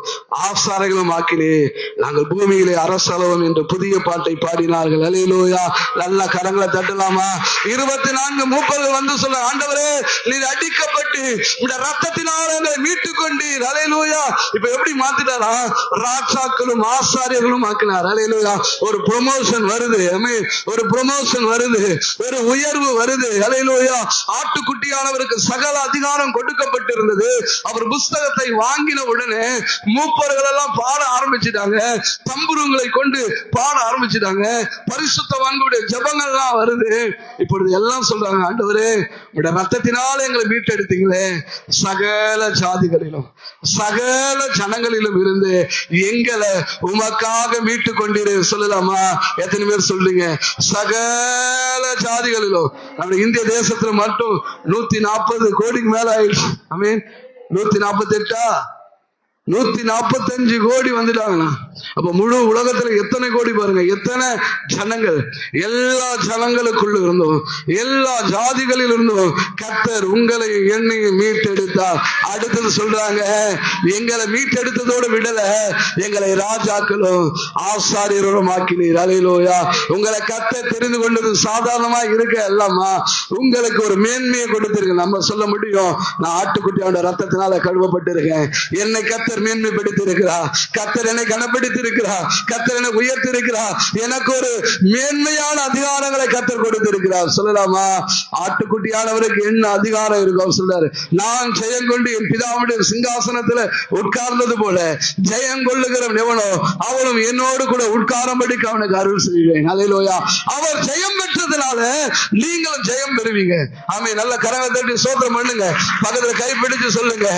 ஆசாரிகளும் ஆக்கினே, நாங்கள் பூமியிலே அரசளவும் என்று புதிய பாட்டை பாடினார்கள். அல்லேலூயா. நல்ல கரங்களை தட்டலாமா? 24 மூப்பர்கள் வந்து சொல்ல, ஆண்டவரே, நீர் அடிக்கப்பட்டு இந்த ரத்தத்தினால் எங்களை மீட்டுக் கொண்டீர். அல்லேலூயா. இப்ப எப்படி மாத்திட்டாரா? ராஜாக்களும் ஆசாரியர்களும் ஆக்கினார். அல்லேலூயா. ஒரு ப்ரொமோஷன் வருது, ஒரு ப்ரொமோஷன் வருது, ஒரு உயர்வு வருது. அல்லேலூயா. ஆட்டுக்குட்டியானவருக்கு சகல அதிகாரம் கொடுக்கப்பட்டிருந்தது. அவர் புஸ்தகத்தை வாங்கின உடனே மூப்பர்கள் எல்லாம் பாட ஆரம்பிச்சுட்டாங்க, தம்புருங்களை கொண்டு பாட ஆரம்பிச்சுட்டாங்க, பரிசுத்தவான்களுடைய ஜெபங்கள் எல்லாம் வருது. இப்பொழுது எல்லாம் சொல்றாங்க, ஆண்டவரே, உடைய ரத்தத்தினால எங்களை மீட்டெடுத்தீங்களே, சகல ஜாதிகளிலும் சகல ஜனங்களிலும் இருந்து எங்களை உமக்காக மீட்டு கொண்டீரு. சொல்லலாமா? எத்தனை பேர் சொல்றீங்க? சகல ஜாதிகளிலும். நம்ம இந்திய தேசத்துல மட்டும் 140 கோடிக்கு மேல ஆயிடுச்சு. ஆமென். 148 145 கோடி வந்துட்டாங்கண்ணா. அப்ப முழு உலகத்துல எத்தனை கோடி பாருங்க, எத்தனை ஜனங்கள். எல்லா ஜனங்களுக்குள்ள இருந்தோம், எல்லா ஜாதிகளில் இருந்தோம் கர்த்தர் உங்களை எண்ணி மீட்டெடுத்தார். அடுத்தது சொல்றாங்க, எங்களை மீட்டெடுத்ததோடு விடல, எங்களை ராஜாக்களும் ஆசாரியரும் ஆக்கினீர். அல்லேலூயா. உங்களை கர்த்தர் தெரிந்து கொண்டது சாதாரணமா இருக்க எல்லாமா, உங்களுக்கு ஒரு மேன்மையை கொடுத்திருக்கு. நம்ம சொல்ல முடியும், நான் ஆட்டுக்குட்டியோட ரத்தத்தினால கழுவப்பட்டிருக்கேன், என்னை கர்த்தர் மேன்மைப்படுத்தி இருக்கிறார், கர்த்தர் என்னை கனப்படுத்தி இருக்கிறார், கர்த்தர் என்னை உயர்த்தி இருக்கிறார், எனக்கு ஒரு மேன்மையான அதிகாரங்களை கர்த்தர் கொடுத்திருக்கிறார். சொல்லலாமா? ஆட்டுக்குட்டியானவருக்கு என்ன அதிகாரம் இருக்கும்? சொல்றாரு, நான் ஜெயம் கொண்டு என் பிதாவுடைய சிங்காசனத்துல உட்கார்ந்தது போல ஜெயம் கொள்ளுகிறவன் எவனோ அவனும் என்னோடு கூட உட்காரும்படிக்கு அவனுக்கு அருள் செய்வேன். அல்லேலூயா. அவர் ஜெயம் பெற்றதுனால நீங்களும் ஜெயம் பெறுவீங்க. ஆமென். நல்ல கரங்களை தட்டி ஸ்தோத்திரம் பண்ணுங்க. பக்கத்துல கைப்பிடிச்சு சொல்லுங்க,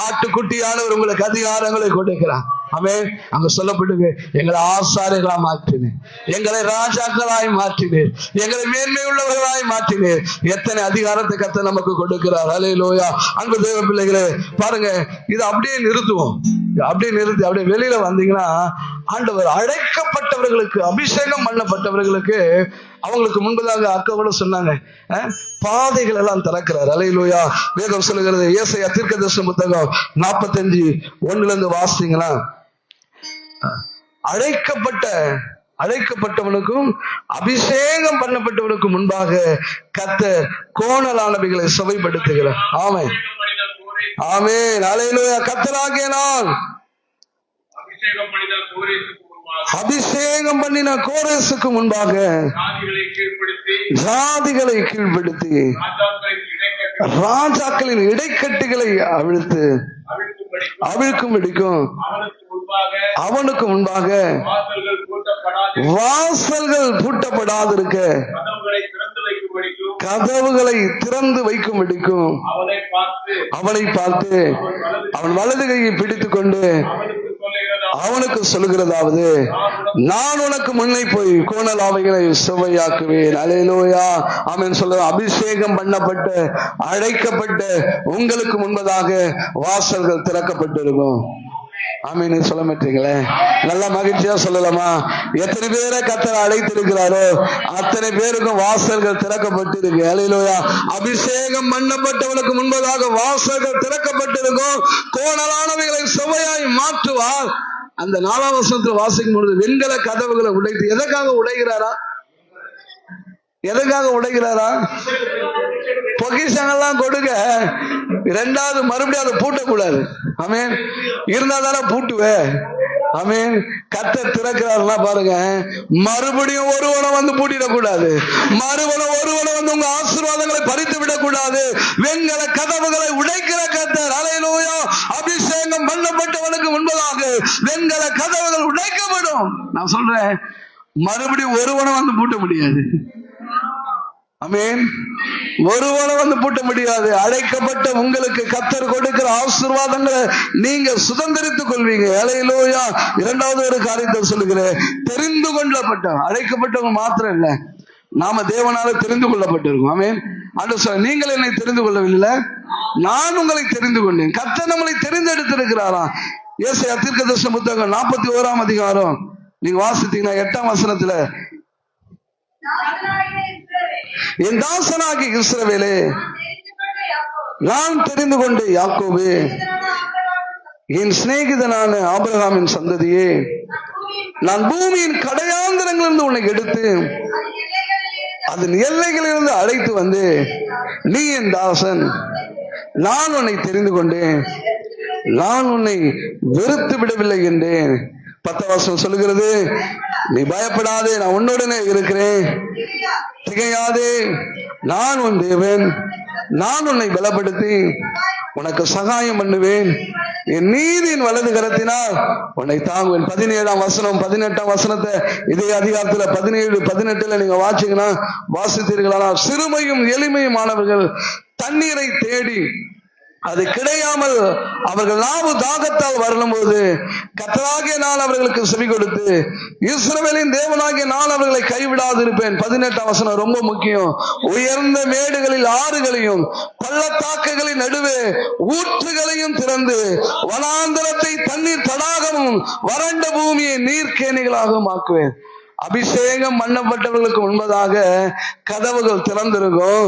ஆட்டுக்குட்டியானவர் உங்களுக்கு அதிகாரங்களை கொடுக்கிறார். ஆமென். அங்க சொல்லப்படுது, எங்களை ஆசாரியர்களா மாற்றினேன், எங்களை ராஜாக்களாய் மாற்றினேன், எங்களை மேன்மை உள்ளவர்களாய் மாற்றினேன். எத்தனை அதிகாரத்தை கர்த்தர் நமக்கு கொடுக்கிறார். அல்லேலூயா. அன்பு தேவ பிள்ளைகளே, பாருங்க, இது அப்படியே நிறுத்துவோம். அப்படியே நிறுத்தி அப்படியே வெளியில வந்தீங்கன்னா, ஆண்டவர் அழைக்கப்பட்டவர்களுக்கு, அபிஷேகம் பண்ணப்பட்டவர்களுக்கு, அவங்களுக்கு முன்பதாக அக்கா கூட சொன்னாங்க, பாதைகள் எல்லாம் திறக்கிறார். அல்லேலூயா. வேதம் சொல்லுகிறது, ஏசாயா தீர்க்கதரிசன புத்தகம் 45:1 வாசித்தீங்களா? அழைக்கப்பட்டவனுக்கும் அபிஷேகம் பண்ணப்பட்டவனுக்கும் முன்பாக கர்த்தர் கோணலானவைகளை சுவைப்படுத்துகிறார். ஆமென். ஆமென். அல்லேலூயா. கர்த்தராகிய நான் அபிஷேகம் பண்ணின கோரேசுக்கு முன்பாக ஜாதிகளை கீழ்ப்படுத்தி ராஜாக்களின் இடைக்கட்டுகளை அவிழ்க்கும் பிடிக்கும் அவனுக்கு முன்பாக வாசல்கள் பூட்டப்படாதிருக்க கதவுகளை திறந்து வைக்கும் இடிக்கும் அவனை பார்த்து அவன் வலது கையை பிடித்துக் கொண்டு அவனுக்கு சொல்லுகிறதாவது, நான் உனக்கு முன்னே போய் கோணலாவைகளை சுவையாக்குவேன். அல்லேலூயா, ஆமென் சொல்ல. அபிஷேகம் பண்ணப்பட்ட அழைக்கப்பட்ட உங்களுக்கு முன்பதாக வாசல்கள் திறக்கப்பட்டிருக்கும். ஆமீன் சொல்ல மாட்டீங்களே? நல்லா மகிழ்ச்சியா சொல்லலாமா? எத்தனை பேரை கர்த்தர் அழைத்திருக்கிறாரோ அத்தனை பேருக்கும் வாசல்கள் திறக்கப்பட்டிருக்கு. அல்லேலூயா. அபிஷேகம் பண்ணப்பட்டவனுக்கு முன்பதாக வாசல்கள் திறக்கப்பட்டிருக்கும். கோணலானவைகளை சுவையாய் மாற்றுவார். அந்த 4ஆம் வசனத்தில் வாசிக்கும் பொழுது வெண்கல கதவுகளை உடைத்து, எதற்காக உடைகிறாரா? எதற்காக உடைகிறாரா? பொக்கிஷங்கள்லாம் கொடுக்க, இரண்டாவது மறுபடியும் அதை பூட்டக்கூடாது. ஆமென். இருந்தா தானே பூட்டுவே. ஆமென். கர்த்தர் திறக்கிறாருன்னா பாருங்க, மறுபடியும் ஒருவனை வந்து பூட்டிடக்கூடாது. ஒருவனை வந்து உங்க ஆசீர்வாதங்களை பறித்து விடக்கூடாது. வெண்கல கதவுகளை உடைக்கிற கர்த்தர். அல்லேலூயா. அபிஷேகம் பண்ணப்பட்டவனுக்கு முன்பதாக வெண்கல கதவுகள் உடைக்கப்படும். நான் சொல்றேன், மறுபடியும் ஒருவனை வந்து பூட்ட முடியாது. ஆமென். ஒருவனை வந்து பூட்ட முடியாது. அழைக்கப்பட்ட உங்களுக்கு கர்த்தர் கொடுக்கிற ஆசீர்வாதங்களை நீங்க சுதந்திரித்துக் கொள்வீங்க. அல்லேலூயா. இரண்டாவது ஒரு காரியத்தை சொல்லுகிறேன். தெரிந்து கொள்ளப்பட்ட அழைக்கப்பட்டவங்க மாத்திரம் இல்ல, நாம தேவனால தெரிந்து கொள்ளப்பட்டிருக்கோம். ஆமென். ஆண்டவர், நீங்கள் என்னை தெரிந்து கொள்ளவில்லை, நான் உங்களை தெரிந்து கொண்டேன். கர்த்தர் நம்மளை தெரிந்தெடுத்திருக்கிறாராம். ஏசாயா தீர்க்கதரிசன புத்தகம் 41ஆம் அதிகாரம் நீங்க வாசித்தீங்கன்னா 8ஆம் வசனத்துல, என் தாசனாகி இஸ்ரவேலே, நான் தெரிந்து கொண்ட யாக்கோபு, என் சிநேகிதனான ஆபிரகாமின் சந்ததியே, நான் பூமியின் கடையாந்தரங்களிலிருந்து உன்னை எடுத்து அதன் எல்லைகளிலிருந்து அழைத்து வந்து, நீ என் தாசன், நான் உன்னை தெரிந்து கொண்டேன், நான் உன்னை வெறுத்து விடவில்லை என்றேன். 10ஆம் வசனம் சொல்லுகிறது, நீ பயப்படாதே, நான் உன்னுடனே இருக்கிறேன், திகையாதே, நான் உன் தேவன், நான் உன்னை பலப்படுத்தி உனக்கு சகாயம் பண்ணுவேன், என் நீதியின் வலது கரத்தினால் உன்னை தாங்குவேன். 17ஆம் வசனம் 18ஆம் வசனத்தை இதே அதிகாரத்துல 17, 18 நீங்க வாசித்தீர்களா? சிறுமையும் எளிமையுமானவர்கள் தண்ணீரை தேடி அது கிடையாமல் அவர்கள் நாவு தாகத்தால் வரும்போது கர்த்தராகிய நான் அவர்களுக்கு செவி கொடுத்து இஸ்ரவேலின் தேவனாகிய நான் அவர்களை கைவிடாதிருப்பேன். 18ஆம் வசனம் ரொம்ப முக்கியம். உயர்ந்த மேடுகளில் ஆறுகளையும் பள்ளத்தாக்குகளின் நடுவே ஊற்றுகளையும் திறந்து வனாந்தரத்தை தண்ணீர் தடாகமும் வறண்ட பூமியை நீர்க்கேணிகளாகவும் ஆக்குவேன். அபிஷேகம் பண்ணப்பட்டவர்களுக்கு முன்பதாக கதவுகள் திறந்திருக்கும்.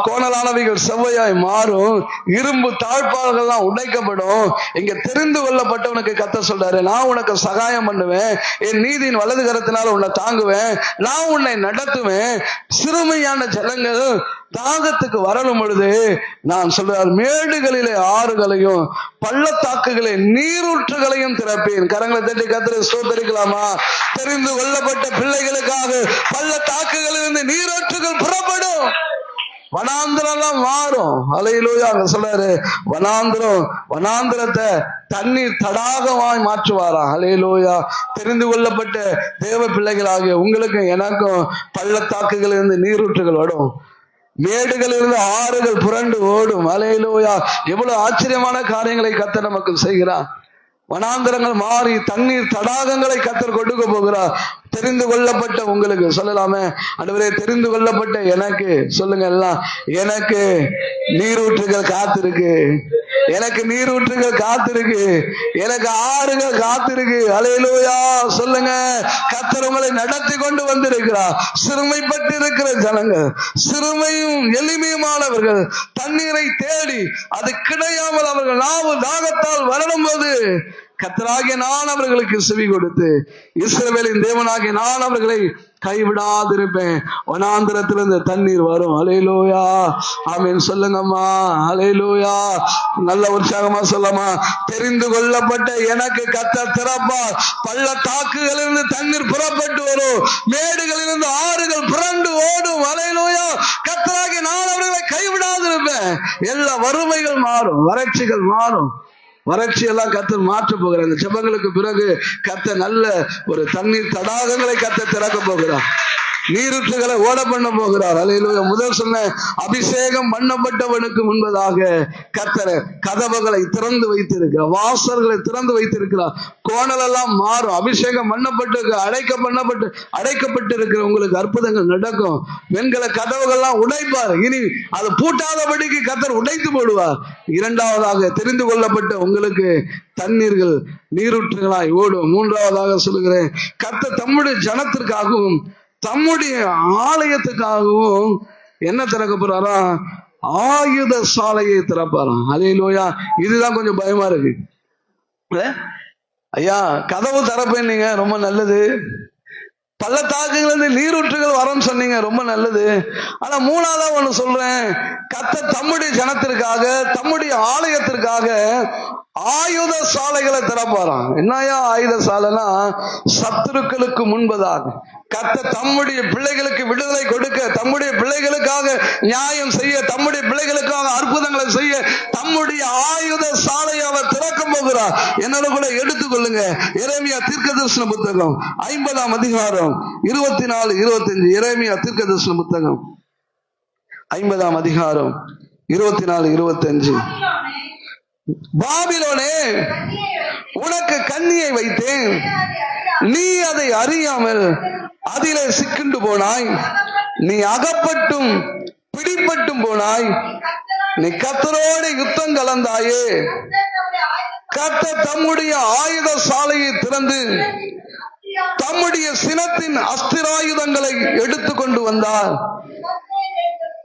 கோணலானவைகள் செவ்வையாய் மாறும். இரும்பு தாழ்பால்கள்லாம் உடைக்கப்படும். இங்க தெரிந்து கொள்ளப்பட்டவனுக்கு கர்த்தர் சொல்றாரு, நான் உனக்கு சகாயம் பண்ணுவேன், என் நீதியின் வலது கரத்தினால உன்னை தாங்குவேன், நான் உன்னை நடத்துவேன். சிறுமையான ஜனங்கள் தாகத்துக்கு வரணும் பொழுது நான் சொல்றார், மேடுகளிலே ஆறுகளையும் பள்ளத்தாக்குகளே நீரூற்றுகளையும் திறப்பேன். கரங்களை தட்டி கர்த்தரை ஸ்தோத்திரிக்கலாமா? தெரிந்து கொள்ளப்பட்ட பிள்ளைகளுக்காக பள்ளத்தாக்குகளிலிருந்து நீரூற்றுகள் புறப்படும். வனாந்திரம் மாறும். அல்லேலூயா. அங்க சொல்றாரு, வனாந்திரத்தை தண்ணீர் தடாகமாய் மாற்றுவாராம். அல்லேலூயா. தெரிந்து கொள்ளப்பட்ட தேவ பிள்ளைகளாகிய உங்களுக்கு எனக்கும் பள்ளத்தாக்குகளிலிருந்து நீரூற்றுகள் வரும், மேடுகளிலிருந்து ஆறுகள் புரண்டு ஓடும். அல்லேலூயா. எவ்வளவு ஆச்சரியமான காரியங்களை கர்த்தர் நமக்கு செய்கிறார். வனாந்தரங்கள் மாறி தண்ணீர் தடாகங்களை கர்த்தர் கொடுக்க போகிறார். தெரிந்து கொள்ளப்பட்ட உங்களுக்கு சொல்லலாமே, ஆண்டவரே தெரிந்து கொள்ளப்பட்ட எனக்கு சொல்லுங்க எல்லாம், எனக்கு நீரூற்றுகள் காத்திருக்கு, எனக்கு நீரூற்றுகள் காத்திருக்கு, எனக்கு ஆறுகள் காத்திருக்கு. அல்லேலூயா. சொல்லுங்க, கர்த்தர் உங்களை நடத்தி கொண்டு வந்திருக்கிறார். சிறுமைப்பட்டு இருக்கிற ஜனங்கள், சிறுமையும் எளிமையுமானவர்கள் தண்ணீரை தேடி அது கிடையாமல் அவர்கள் நாவு தாகத்தால் வரணும் போது கர்த்தராகிய நான் அவர்களுக்கு செவி கொடுத்து இஸ்ரவேலின் தேவனாகிய நான் அவர்களை கைவிடாதிருப்பேன். வனாந்திரத்திலிருந்து தண்ணீர் வரும். அல்லேலூயா. ஆமென் சொல்லுங்கம்மா. அல்லேலூயா. நல்ல உற்சாகமா சொல்லமா? தெரிந்து கொள்ளப்பட்ட எனக்கு கர்த்தர் திறப்பார். பள்ளத்தாக்குகளிலிருந்து தண்ணீர் புறப்பட்டு வரும், மேடுகளிலிருந்து ஆறுகள் புரண்டு ஓடும். அல்லேலூயா. கர்த்தராகிய நான் அவர்களை கைவிடாதிருப்பேன். எல்லா வறுமைகள் மாறும், வறட்சிகள் மாறும். வறட்சி எல்லாம் கர்த்தர் மாற்ற போகிறார். இந்த ஜெபங்களுக்கு பிறகு கர்த்தர் நல்ல ஒரு தண்ணீர் தடாகங்களை கர்த்தர் திறக்க போகிறார். நீரூற்றுகளை ஓட பண்ண போகிறார். அல்லேலூயா. முதல் சொன்ன அபிஷேகம் பண்ணப்பட்டவனுக்கு முன்பதாக கர்த்தர் கதவுகளை திறந்து வைத்திருக்கிறார், வாசல்களை திறந்து வைத்திருக்கிறார். கோணல் எல்லாம் மாறும். அபிஷேகம் பண்ணப்பட்டு அடைக்கப்பட்டு இருக்கிற உங்களுக்கு அற்புதங்கள் நடக்கும். பெண்களை கதவுகள்லாம் உடைப்பார். இனி அது பூட்டாதபடிக்கு கர்த்தர் உடைத்து போடுவார். இரண்டாவதாக தெரிந்து கொள்ளப்பட்ட உங்களுக்கு தண்ணீர்கள் நீரூற்றுகளாய் ஓடும். மூன்றாவதாக சொல்லுகிறேன், கர்த்தர் தம்முடைய ஜனத்திற்காகவும் தம்முடைய ஆலயத்துக்காகவும் என்ன திறக்க போறாரா? ஆயுத சாலையை திறப்பாராம். அல்லேலூயா. இதுதான் கொஞ்சம் பயமா இருக்கு. ஐயா கதவு திறப்பேன் நீங்க, ரொம்ப நல்லது. பள்ளத்தாக்குகள் நீரூற்றுகள் வரன்னு சொன்னீங்க, ரொம்ப நல்லது. ஆனா மூணாவதா ஒண்ணு சொல்றேன், கர்த்தர் தம்முடைய ஜனத்திற்காக தம்முடைய ஆலயத்திற்காக ஆயுத சாலைகளை திறப்பாராம். என்னையா ஆயுத சாலைனா, சத்துருக்களுக்கு முன்பதாக கர்த்தர் தம்முடைய பிள்ளைகளுக்கு விடுதலை கொடுக்க, தம்முடைய பிள்ளைகளுக்காக நியாயம் செய்ய, தம்முடைய பிள்ளைகளுக்காக அற்புதங்களை செய்ய தம்முடைய ஆயுத சாலையை அவர் திறக்க போகிறார். என்னோட கூட எடுத்துக்கொள்ளுங்க. எரேமியா தீர்க்கதரிசன புத்தகம் 50ஆம் அதிகாரம் 24, 25. எரேமியா தீர்க்கதரிசன புத்தகம் 50ஆம் அதிகாரம் 24, 25. பாபிலோனே, உனக்கு கண்ணியை வைத்தேன், நீ அதை அறியாமல் அதிலே சிக்கிண்டு போனாய். நீ அகப்பட்டும் பிடிபட்டும் போனாய். நீ கர்த்தரோடு யுத்தம் கலந்தாயே. கர்த்தர் தம்முடைய ஆயுத சாலையை திறந்து தம்முடைய சினத்தின் அஸ்திராயுதங்களை எடுத்துக்கொண்டு வந்தார்.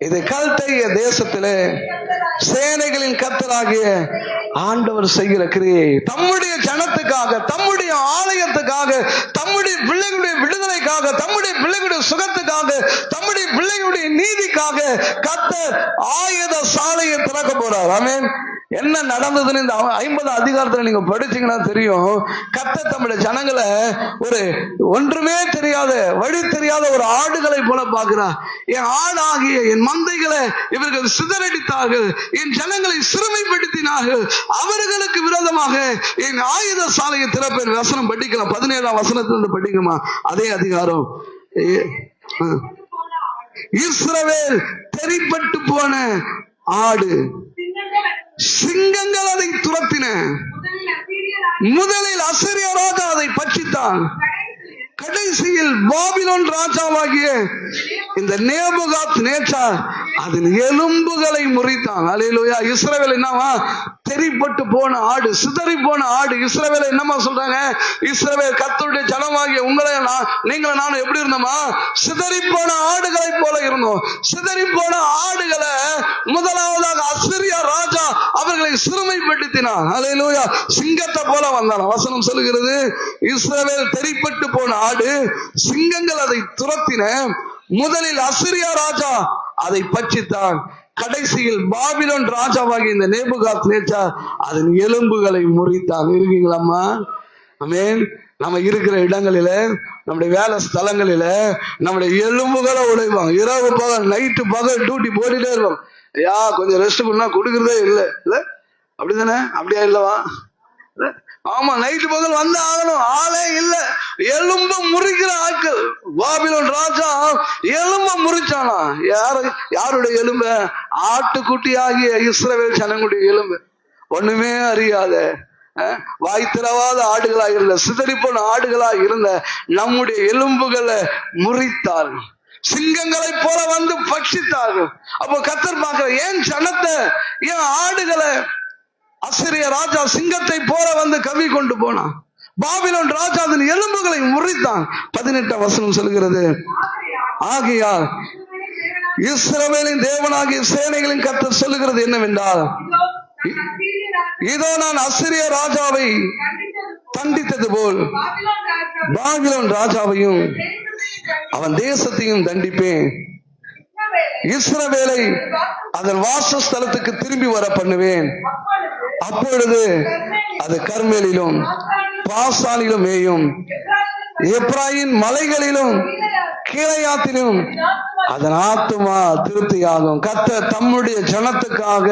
இது கல்தைய தேசத்திலே சேனைகளின் கர்த்தராகிய ஆண்டவர் செய்கிற கிரியை. தம்முடைய ஜனத்துக்காக, தம்முடைய ஆலயத்துக்காக, தம்முடைய பிள்ளைகளுடைய விடுதலைக்காக, தம்முடைய பிள்ளைகளுடைய சுகத்துக்காக, தம்முடைய பிள்ளைகளுடைய நீதிக்காக கர்த்தர் ஆயுத சாலையை திறக்க போறார். ஆமென். என்ன நடந்ததுன்னு இந்த 50 அதிகாரத்துல நீங்க படிச்சீங்கன்னா தெரியும். கர்த்தர் தம்முடைய ஜனங்களை ஒரு ஒன்றுமே தெரியாத, வழி தெரியாத ஒரு ஆடுகளை போல பார்க்கிறார். என் ஆடாகிய என் மந்தைகளை இவர்கள் சிதறடித்தார்கள், என் ஜனங்களை சிறுமைப்படுத்தினார்கள், அவர்களுக்கு விரோதமாக என் ஆயுத சாலையை திறப்பேன். வசனம் படிக்கலாம், 17ஆம் வசனத்திலிருந்து படிக்குமா அதே அதிகாரம். இஸ்ரவேல் தெரிப்பட்டு போன ஆடு, சிங்கங்கள் அதை துரத்தின. முதலில் அசீரியா ராஜா அதை பட்சித்தான். கடைசியில் பாபிலோன் ராஜாவாகிய இந்த நேபுகாத் நேச்சார் அதன் எலும்புகளை முறித்தான். அல்லேலூயா. இஸ்ரவேல் என்னவா? தெரிப்பட்டு போன ஆடு, சிதறி போன ஆடு. இஸ்ரவேல் என்னமா சொல்றாங்க? இஸ்ரவேல் கர்த்தருடைய ஜனமாகிய உங்களை நீங்களும் நானும் எப்படி இருந்தோமா? சிதறி போன ஆடுகளை போல இருந்தோம். சிதறி போன ஆடுகளை முதலாவதாக அசீரியா ராஜா அவர்களை சிறுமைப்படுத்தினான். அல்லேலூயா. சிங்கத்தை போல வந்தான். வசனம் சொல்லுகிறது, இஸ்ரவேல் தெரிப்பட்டு போன ஆடு, சிங்கங்கள் அதை துரத்தின. முதலில் அசீரியா ராஜா அதை பட்சித்தான். கடைசியில் பாபிலோன் ராஜாவாகிய இந்த நேபுகாத் நேச்சார் அதன் எலும்புகளை முறித்தான். இருக்கீங்களாம்மா? ஆமென். நம்ம இருக்கிற இடங்களில, நம்முடைய வேலை ஸ்தலங்களில நம்முடைய எலும்புகளை உடைவாங்க. இரவு பகல், நைட்டு பகல் டியூட்டி போட்டுட்டே இருப்போம். ஐயா கொஞ்சம் ரெஸ்ட் பண்ணா கொடுக்கறதே இல்லை. இல்ல அப்படிதானே? அப்படியா இல்லவா? ஆமா, நைட்டு பகல் வந்து ஆகணும், ஆளே இல்ல. எலும்பு முறிக்கிற ஆட்கள். பாபிலோன் ராஜா எலும்ப முறிச்சானா? யாருடைய எலும்பு? ஆட்டுக்குட்டி ஆகிய இஸ்ரவேல் ஜனங்களுடைய எலும்பு. ஒண்ணுமே அறியாத, வாய் திறவாத ஆடுகளாக இருந்த, சிதறிப்போன ஆடுகளாக இருந்த நம்முடைய எலும்புகளை முறித்தார்கள். சிங்கங்களை போல வந்து பட்சித்தார்கள். அப்போ கர்த்தர் பார்க்கிற ஏன் ஜனத்தை, ஏன் ஆடுகளை அசீரியா ராஜா சிங்கத்தை போல வந்து கவி கொண்டு போனான். பாபிலோன் ராஜா அதன் எலும்புகளை முறித்தான். 18ஆம் வசனம் சொல்கிறது, ஆகையால் இஸ்ரவேலின் தேவனாகிய சேனைகளின் கர்த்தர் சொல்லுகிறது என்னவென்றால், இதோ நான் அசீரியா ராஜாவை தண்டித்தது போல் பாபிலோன் ராஜாவையும் அவன் தேசத்தையும் தண்டிப்பேன். இஸ்ரவேலை அதன் வாசஸ்தலத்துக்கு திரும்பி வர பண்ணுவேன். அப்பொழுது அது கர்மேலிலும் பாசானிலும் மேயும், எப்ராயிம் மலைகளிலும் கீழையாத்திலும் அதன் ஆத்துமா திருப்தியாகும். கர்த்தர் தம்முடைய ஜனத்துக்காக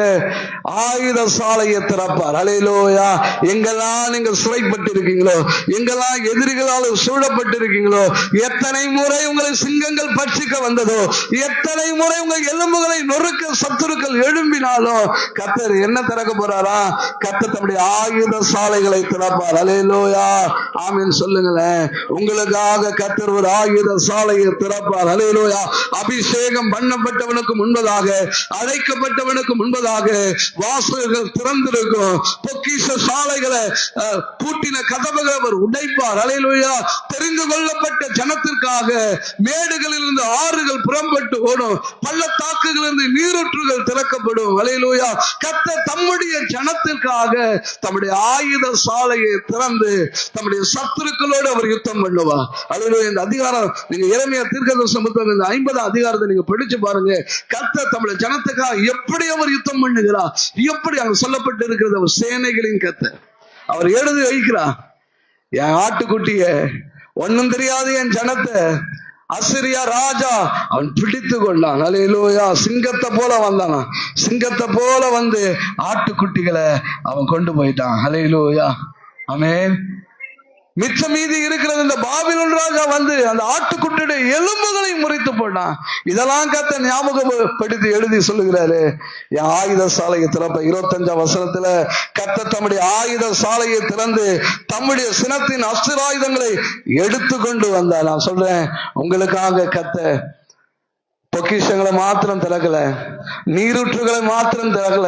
ஆயுத சாலையை திறப்பார். அல்லேலூயா. எங்கெல்லாம் நீங்கள் சிறைப்பட்டு இருக்கீங்களோ, எங்கெல்லாம் எதிரிகளால் சூழப்பட்டு இருக்கீங்களோ, எத்தனை முறை உங்களை சிங்கங்கள் பட்சிக்க வந்ததோ, எத்தனை முறை உங்கள் எலும்புகளை நொறுக்க சத்துருக்கள் எழும்பினாலும் கர்த்தர் என்ன திறக்க போறாரா? கர்த்தர் தம்முடைய ஆயுத சாலைகளை திறப்பார். அல்லேலூயா. ஆமென் சொல்லுங்களேன். உங்களுக்காக கர்த்தர் ஒரு ஆயுத சாலையை திறப்பார். அல்லேலூயா. அபிஷேகம் பண்ணப்பட்டவனுக்கு முன்பதாக, அழைக்கப்பட்டவனுக்கு முன்பதாக வாசல்கள் திறந்திருக்கும். பொக்கிஷ சாலைகளை பூட்டின கதவுகளை அவர் உடைப்பார். அல்லேலூயா. தெரிந்து கொள்ளப்பட்ட ஜனத்திற்காக மேடுகளிலிருந்து ஆறுகள் புறம்பட்டு ஓடும், பள்ளத்தாக்குகளிலிருந்து நீரூற்றுகள் திறக்கப்படும். அல்லேலூயா. கர்த்தர் தம்முடைய ஜனத்திற்காக தம்முடைய ஆயுத சாலையை திறந்து தம்முடைய சத்துருக்களோடு அவர் யுத்தம் பண்ணுவார். அல்லேலூயா. இந்த அதிகாரம் நீங்க எரேமியா தீர்க்கதரிசன புத்தகம் இந்த 50 அதிகாரத்தை நீங்க படிச்சு பாருங்க. கர்த்தர் தம்முடைய ஜனத்துக்காக எப்படி அவர் யுத்தம் பண்ணுகிறார், எப்படி அங்க சொல்லப்பட்டு இருக்கிறது. அவர் சேனைகளின் கர்த்தர். அவர் எழுதி வைக்கிறார், என் ஆட்டுக்குட்டிய ஒன்னும் தெரியாது என் ஜனத்தை அசிரியா ராஜா அவன் பிடித்து கொண்டான். அல்லேலூயா. சிங்கத்தை போல வந்தானா, சிங்கத்தை போல வந்து ஆட்டுக்குட்டிகளை அவன் கொண்டு போயிட்டான். அல்லேலூயா. ஆமென். மிச்ச மீதி இருக்கிறது இந்த பாபிலோன் ராஜா வந்து அந்த ஆட்டுக்குட்டியுடைய எலும்புகளை முறித்து போட்டான். இதெல்லாம் கர்த்தர் ஞாபகப்படுத்தி எழுதி சொல்லுகிறாரு, என் ஆயுத சாலையை திறப்ப. 25ஆம் வசனத்துல கர்த்தர் தம்முடைய ஆயுத சாலையை திறந்து தம்முடைய சினத்தின் அஸ்திராயுதங்களை எடுத்து கொண்டு வந்தார். நான் சொல்றேன், உங்களுக்காக கர்த்தர் பொக்கிஷங்களை மாத்திரம் திறக்கல, நீரூற்றுகளை மாத்திரம் திறக்கல,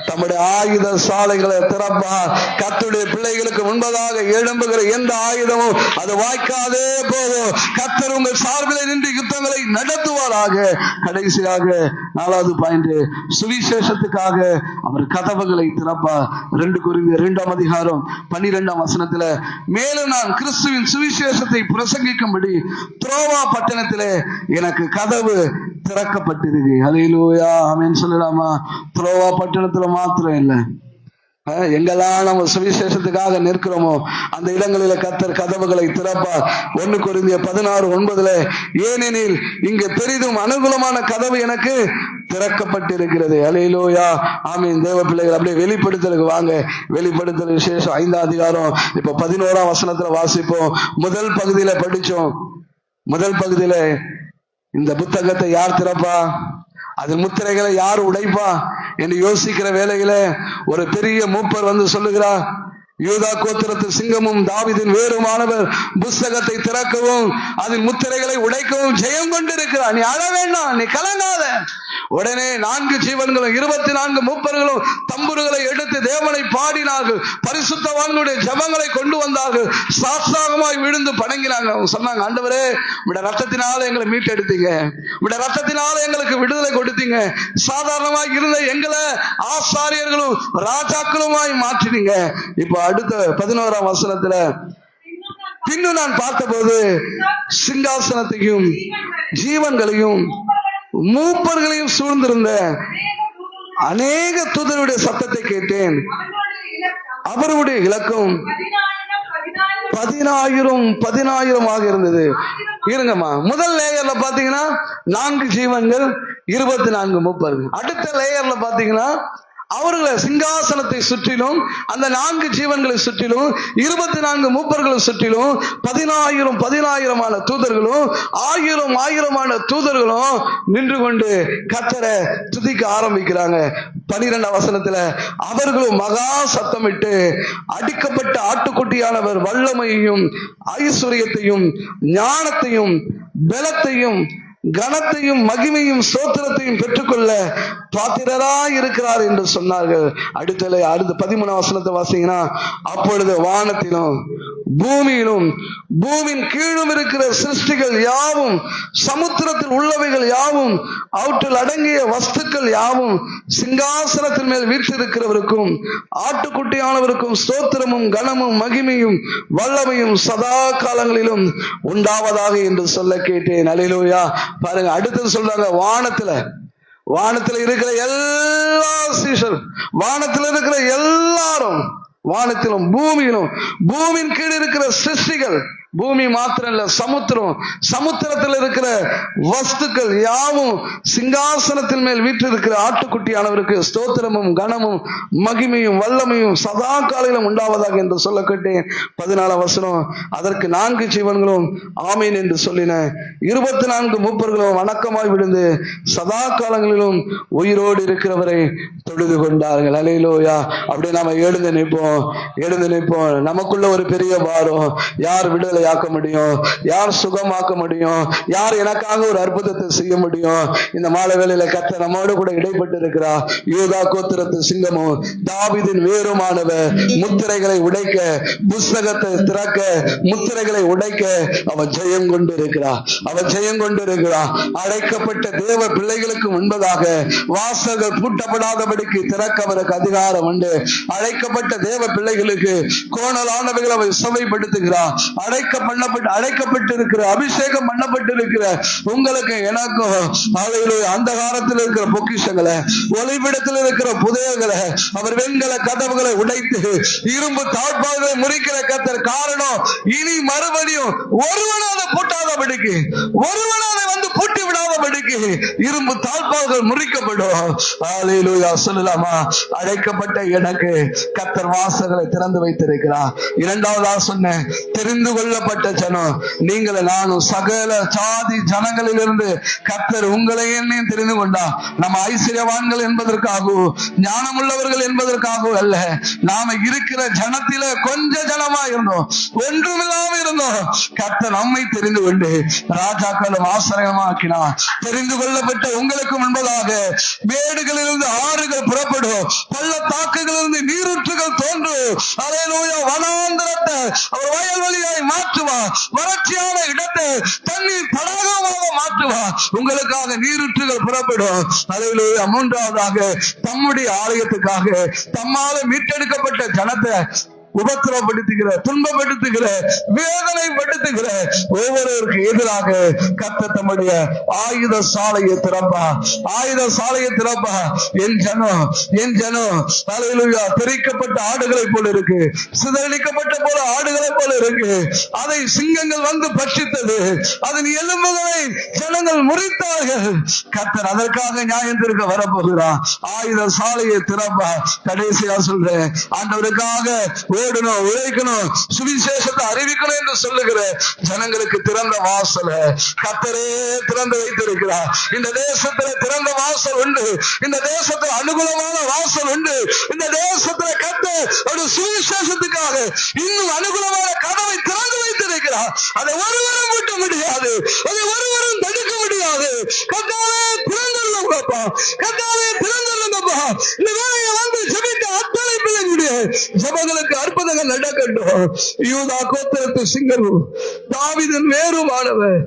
தம்முடைய ஆயுத சாலைகளை திறப்பார். கர்த்தருடைய பிள்ளைகளுக்கு முன்பதாக எழும்புகிற எந்த ஆயுதமும் அது வாய்க்காதே போதும். கர்த்தர் உங்கள் சார்பில் நின்று யுத்தங்களை நடத்துவாராக. கடைசியாக 4வது பாயிண்ட், சுவிசேஷத்துக்காக அவர் கதவுகளை திறப்பார். 2 கொரிந்தியர் 2ஆம் அதிகாரம் 12ஆம் வசனத்துல, மேலும் நான் கிறிஸ்துவின் சுவிசேஷத்தை பிரசங்கிக்கும்படி துரோவா பட்டணத்திலே எனக்கு கதவு திறக்கப்பட்டிருக்கு. அல்லேலூயா. ஆமென் சொல்லலாமா? துரோவா பட்டணத்துல மாத்திரம் இல்ல, எங்கெல்லாம் நம்ம சுவிசேஷத்துக்காக நிற்கிறோமோ அந்த இடங்களில கர்த்தர் கதவுகளை திறப்பார். 1 கொரிந்தியர் 16:9, ஏனெனில் இங்கு பெரிதும் அனுகூலமான கதவு எனக்கு திறக்கப்பட்டிருக்கிறது. அல்லேலூயா. ஆமென். தேவ பிள்ளைகள், அப்படியே வெளிப்படுத்தலுக்கு வாங்க. வெளிப்படுத்தல் விசேஷம் 5ஆம் அதிகாரம் இப்ப 11ஆம் வசனத்துல வாசிப்போம். முதல் பகுதியில படிச்சோம். முதல் பகுதியில இந்த புத்தகத்தை யார் திறப்பா, அதன் முத்திரைகளை யார் உடைப்பா என்று யோசிக்கிற வேளையில ஒரு பெரிய மூப்பர் வந்து சொல்லுகிறார், யூதா கோத்திரத்து சிங்கமும் தாவீதின் வேறுமானவர் புஸ்தகத்தை திறக்கவும் அதன் முத்திரைகளை உடைக்கவும் ஜெயம் கொண்டிருக்கிறார். நீ அழ வேண்டாம், நீ கலங்காத. உடனே 4 ஜீவன்களும் 24 மூப்பர்களும் தம்புருகளை எடுத்து தேவனை பாடினார்கள், பரிசுத்தவான்களுடைய ஜெபங்களை கொண்டு வந்தார்கள், சாஷ்டாங்கமாய் விழுந்து பணங்கினாங்க. அவங்க சொன்னாங்க, ஆண்டவரே, உடைய ரத்தத்தினால எங்களை மீட்டெடுத்தீங்க, உடைய ரத்தத்தினால எங்களுக்கு விடுதலை கொடுத்தீங்க, சாதாரணமாக இருந்த எங்களை ஆசாரியர்களும் ராஜாக்களுமாய் மாற்றினீங்க. இப்ப அடுத்த 11ஆம் வசனத்துல, பின்னும் நான் பார்த்தபோது சிங்காசனத்தையும் ஜீவன்களையும் மூப்பர்களையும் சூழ்ந்திருந்த அநேக தூதருடைய சத்தத்தை கேட்டேன். அவருடைய இலக்கம் 10,000 இருந்தது. இருங்கம்மா, முதல் லேயர்ல பாத்தீங்கன்னா 4 ஜீவன்கள் 24 மூப்பர்கள். அடுத்த லேயர்ல பாத்தீங்கன்னா அவர்களை சிங்காசனத்தை சுற்றிலும் அந்த 4 ஜீவன்களை சுற்றிலும் 24 மூப்பர்களை சுற்றிலும் 10,000 தூதர்களும் 1000 தூதர்களும் நின்று கொண்டு கர்த்தரை துதிக்க ஆரம்பிக்கிறாங்க. 12ஆம் வசனத்துல, அவர்களும் மகா சத்தமிட்டு அடிக்கப்பட்ட ஆட்டுக்குட்டியானவர் வல்லமையையும் ஐஸ்வர்யத்தையும் ஞானத்தையும் பலத்தையும் கனத்தையும் மகிமையும் ஸ்தோத்திரத்தையும் பெற்றுக்கொள்ள பாத்திரராய் இருக்கிறார் என்று சொன்னார்கள். அடுத்த 13ஆம் வசனத்தை வாசிங்கன்னா, அப்பொழுது வானத்திலும் பூமியிலும் பூமியின் கீழும் இருக்கிற சிருஷ்டிகள் யாவும், சமுத்திரத்தில் உள்ளவைகள் யாவும், அவற்றில் அடங்கிய வஸ்துக்கள் யாவும் சிங்காசனத்தின் மேல் வீற்றிருக்கிறவருக்கும் ஆட்டுக்குட்டியானவருக்கும் ஸ்தோத்திரமும் கனமும் மகிமையும் வல்லமையும் சதா காலங்களிலும் உண்டாவதாக என்று சொல்ல கேட்டேன். அல்லேலூயா. பாருங்க, அடுத்தது சொல்றாங்க, வானத்துல இருக்கிற எல்லா சீஷர், வானத்தில் இருக்கிற எல்லாரும், வானத்திலும் பூமியிலும் பூமியின் கீழ் இருக்கிற சிருஷ்டிகள் பூமி மாத்திரம் இல்ல, சமுத்திரத்தில் இருக்கிற வஸ்துக்கள் யாவும் சிங்காசனத்தின் மேல் வீற்றிருக்கிற ஆட்டுக்குட்டியானவருக்கு ஸ்தோத்திரமும் கனமும் மகிமையும் வல்லமையும் சதா காலையிலும் உண்டாவதாக என்று சொல்ல கேட்டேன். 14 வசனம், அதற்கு 4 ஜீவன்களும் ஆமீன் என்று சொல்லின. 24 மூப்பர்களும் வணக்கமாய் விழுந்து சதா காலங்களிலும் உயிரோடு இருக்கிறவரை தொழுது கொண்டார்கள். அல்லேலூயா. அப்படி நாம எழுந்து நிற்போம். நமக்குள்ள ஒரு பெரிய பாரம். யார் விடுதலையாக்க முடியும்? யார் சுகமாக்க முடியும்? யார் எனக்காக ஒரு அற்புதத்தை செய்ய முடியும்? இந்த மாலை வேளையில கர்த்தர் நம்மோடு கூட இடைப்பட்டு இருக்கிறார். யூதா கோத்திரத்து சிங்கமும் தாவீதின் வேறுமானவர் முத்திரைகளை உடைக்க, புஸ்தகத்தை திறக்க, முத்திரைகளை உடைக்க அவன் ஜெயம் கொண்டு இருக்கிறார். அழைக்கப்பட்ட தேவ பிள்ளைகளுக்கு முன்பதாக வாசல்கள் பூட்டப்படாதபடிக்கு திறக்க அவருக்கு அதிகாரம் உண்டு. அழைக்கப்பட்ட தேவ பிள்ளைகளுக்கு கோணலானவைகளை அவர் சபைப்படுத்துகிறார். அழைக்கப்பட்டிருக்கிற, அபிஷேகம் பண்ணப்பட்டிருக்கிற உங்களுக்கு எனக்கும் அந்த காலத்தில் இருக்கிற பொக்கிஷங்களை, ஒளிபிடத்தில் இருக்கிற புதையல்களை அவர் வெண்கல கதவுகளை உடைத்து இரும்பு தாழ்பால்களை முறிக்கிற கர்த்தர். காரணம், இனி மறுபடியும் ஒருவனாக பூட்டாதபடிக்கு, ஒருவனாக வந்து பூட்டி விடாதபடிக்கு இரும்பு தாழ்பால்கள் முறிக்கப்படும். அல்லேலூயா சொல்லலாமா? அழைக்கப்பட்ட எனக்கு கர்த்தர் வாசல்களை திறந்து வைத்திருக்கிறார். 2வதா சொன்ன, தெரிந்து கொள்ளப்பட்ட ஜனம் நீங்கள் நானும் சகல சாதி ஜனங்களிலிருந்து கர்த்தர் உங்களை என்னையும் தெரிந்து கொண்டா. நம்ம ஐஸ்வர்யவான்கள் என்பதற்காகவும் ஞானமுள்ளவர்கள் என்பதற்காகவும் அல்ல. நாம இருக்கிற ஜனத்தில கொஞ்ச ஜனமா இருந்தோம், ஒன்றுமில்லாம இருந்தோம். கர்த்தர் நம்மை தெரிந்து கொண்டு ராஜாக்களும் ஆசிரியமாக்கினார். தெரிந்து கொள்ளப்பட்ட உங்களுக்கு முன்பதாக மேடுகளிலிருந்து ஆறுகள் புறப்படும், பள்ளத்தாக்குகளிலிருந்து நீரூற்றுகள் தோன்றும். அல்லேலூயா. வனாந்தரத்தை அவர் வயல்வெளியாய் மாற்றுவார், வறட்சியான இடத்தை தண்ணீர் தடாகமாக மாற்றுவார். உங்களுக்காக நீரூற்றுகள் புறப்படும். அல்லேலூயா. 3வதாக, தம்முடைய ஆலயத்துக்காக தம்மால மீட்டெடுக்கப்பட்ட ஜனத்தை உபத்திரப்படுத்துகிற, துன்பப்படுத்துகிற, வேதனைப்படுத்துகிற ஒவ்வொருவருக்கு எதிராக கர்த்தர் தம்முடைய ஆயுத சாலையை திறப்பா. என் ஜனம் அல்லேலூயா தெரிக்கப்பட்ட ஆடுகளை போல இருக்கு, சிதறடிக்கப்பட்ட போல ஆடுகளை போல இருக்கு. அதை சிங்கங்கள் வந்து பட்சித்தது, அதன் எலும்புகளை ஜனங்கள் முறித்தார்கள். கர்த்தர் அதற்காக நியாயம் தீர்க்க வரப்போகிறார். ஆயுத சாலையை திறப்பா. கடைசியா சொல்றேன், ஆண்டவருக்காக ஓடணும், உழைக்கணும், சுவிசேஷத்தை அறிவிக்கணும் என்று சொல்லுகிற ஜனங்களுக்கு திறந்த வாசல் கர்த்தரே திறந்து வைத்திருக்கிறார். இந்த தேசத்துல திறந்த வாசல் உண்டு. இந்த தேசத்துல அனுகூலமான வாசல் உண்டு. இந்த தேசத்துல கர்த்தர் ஒரு சுவிசேஷத்துக்காக இன்னும் அனுகூலமான கதவை திறந்து வைத்திருக்கிறார். அதை ஒருவரும் விட்ட முடியாது, அதை ஒருவரும் தடுக்க முடியாது. கர்த்தாவே திறந்துள்ளப்பா, கர்த்தாவே திறந்துள்ளப்பா. இந்த வேலையை வந்து ஜெபித்த அத்தனை பிள்ளைகளுடைய ஜெபங்களுக்கு அற்புதங்கள் நடக்கட்டும். யூதா கோத்திரத்து சிங்கமும் தாவீதின் வேறுமானவர்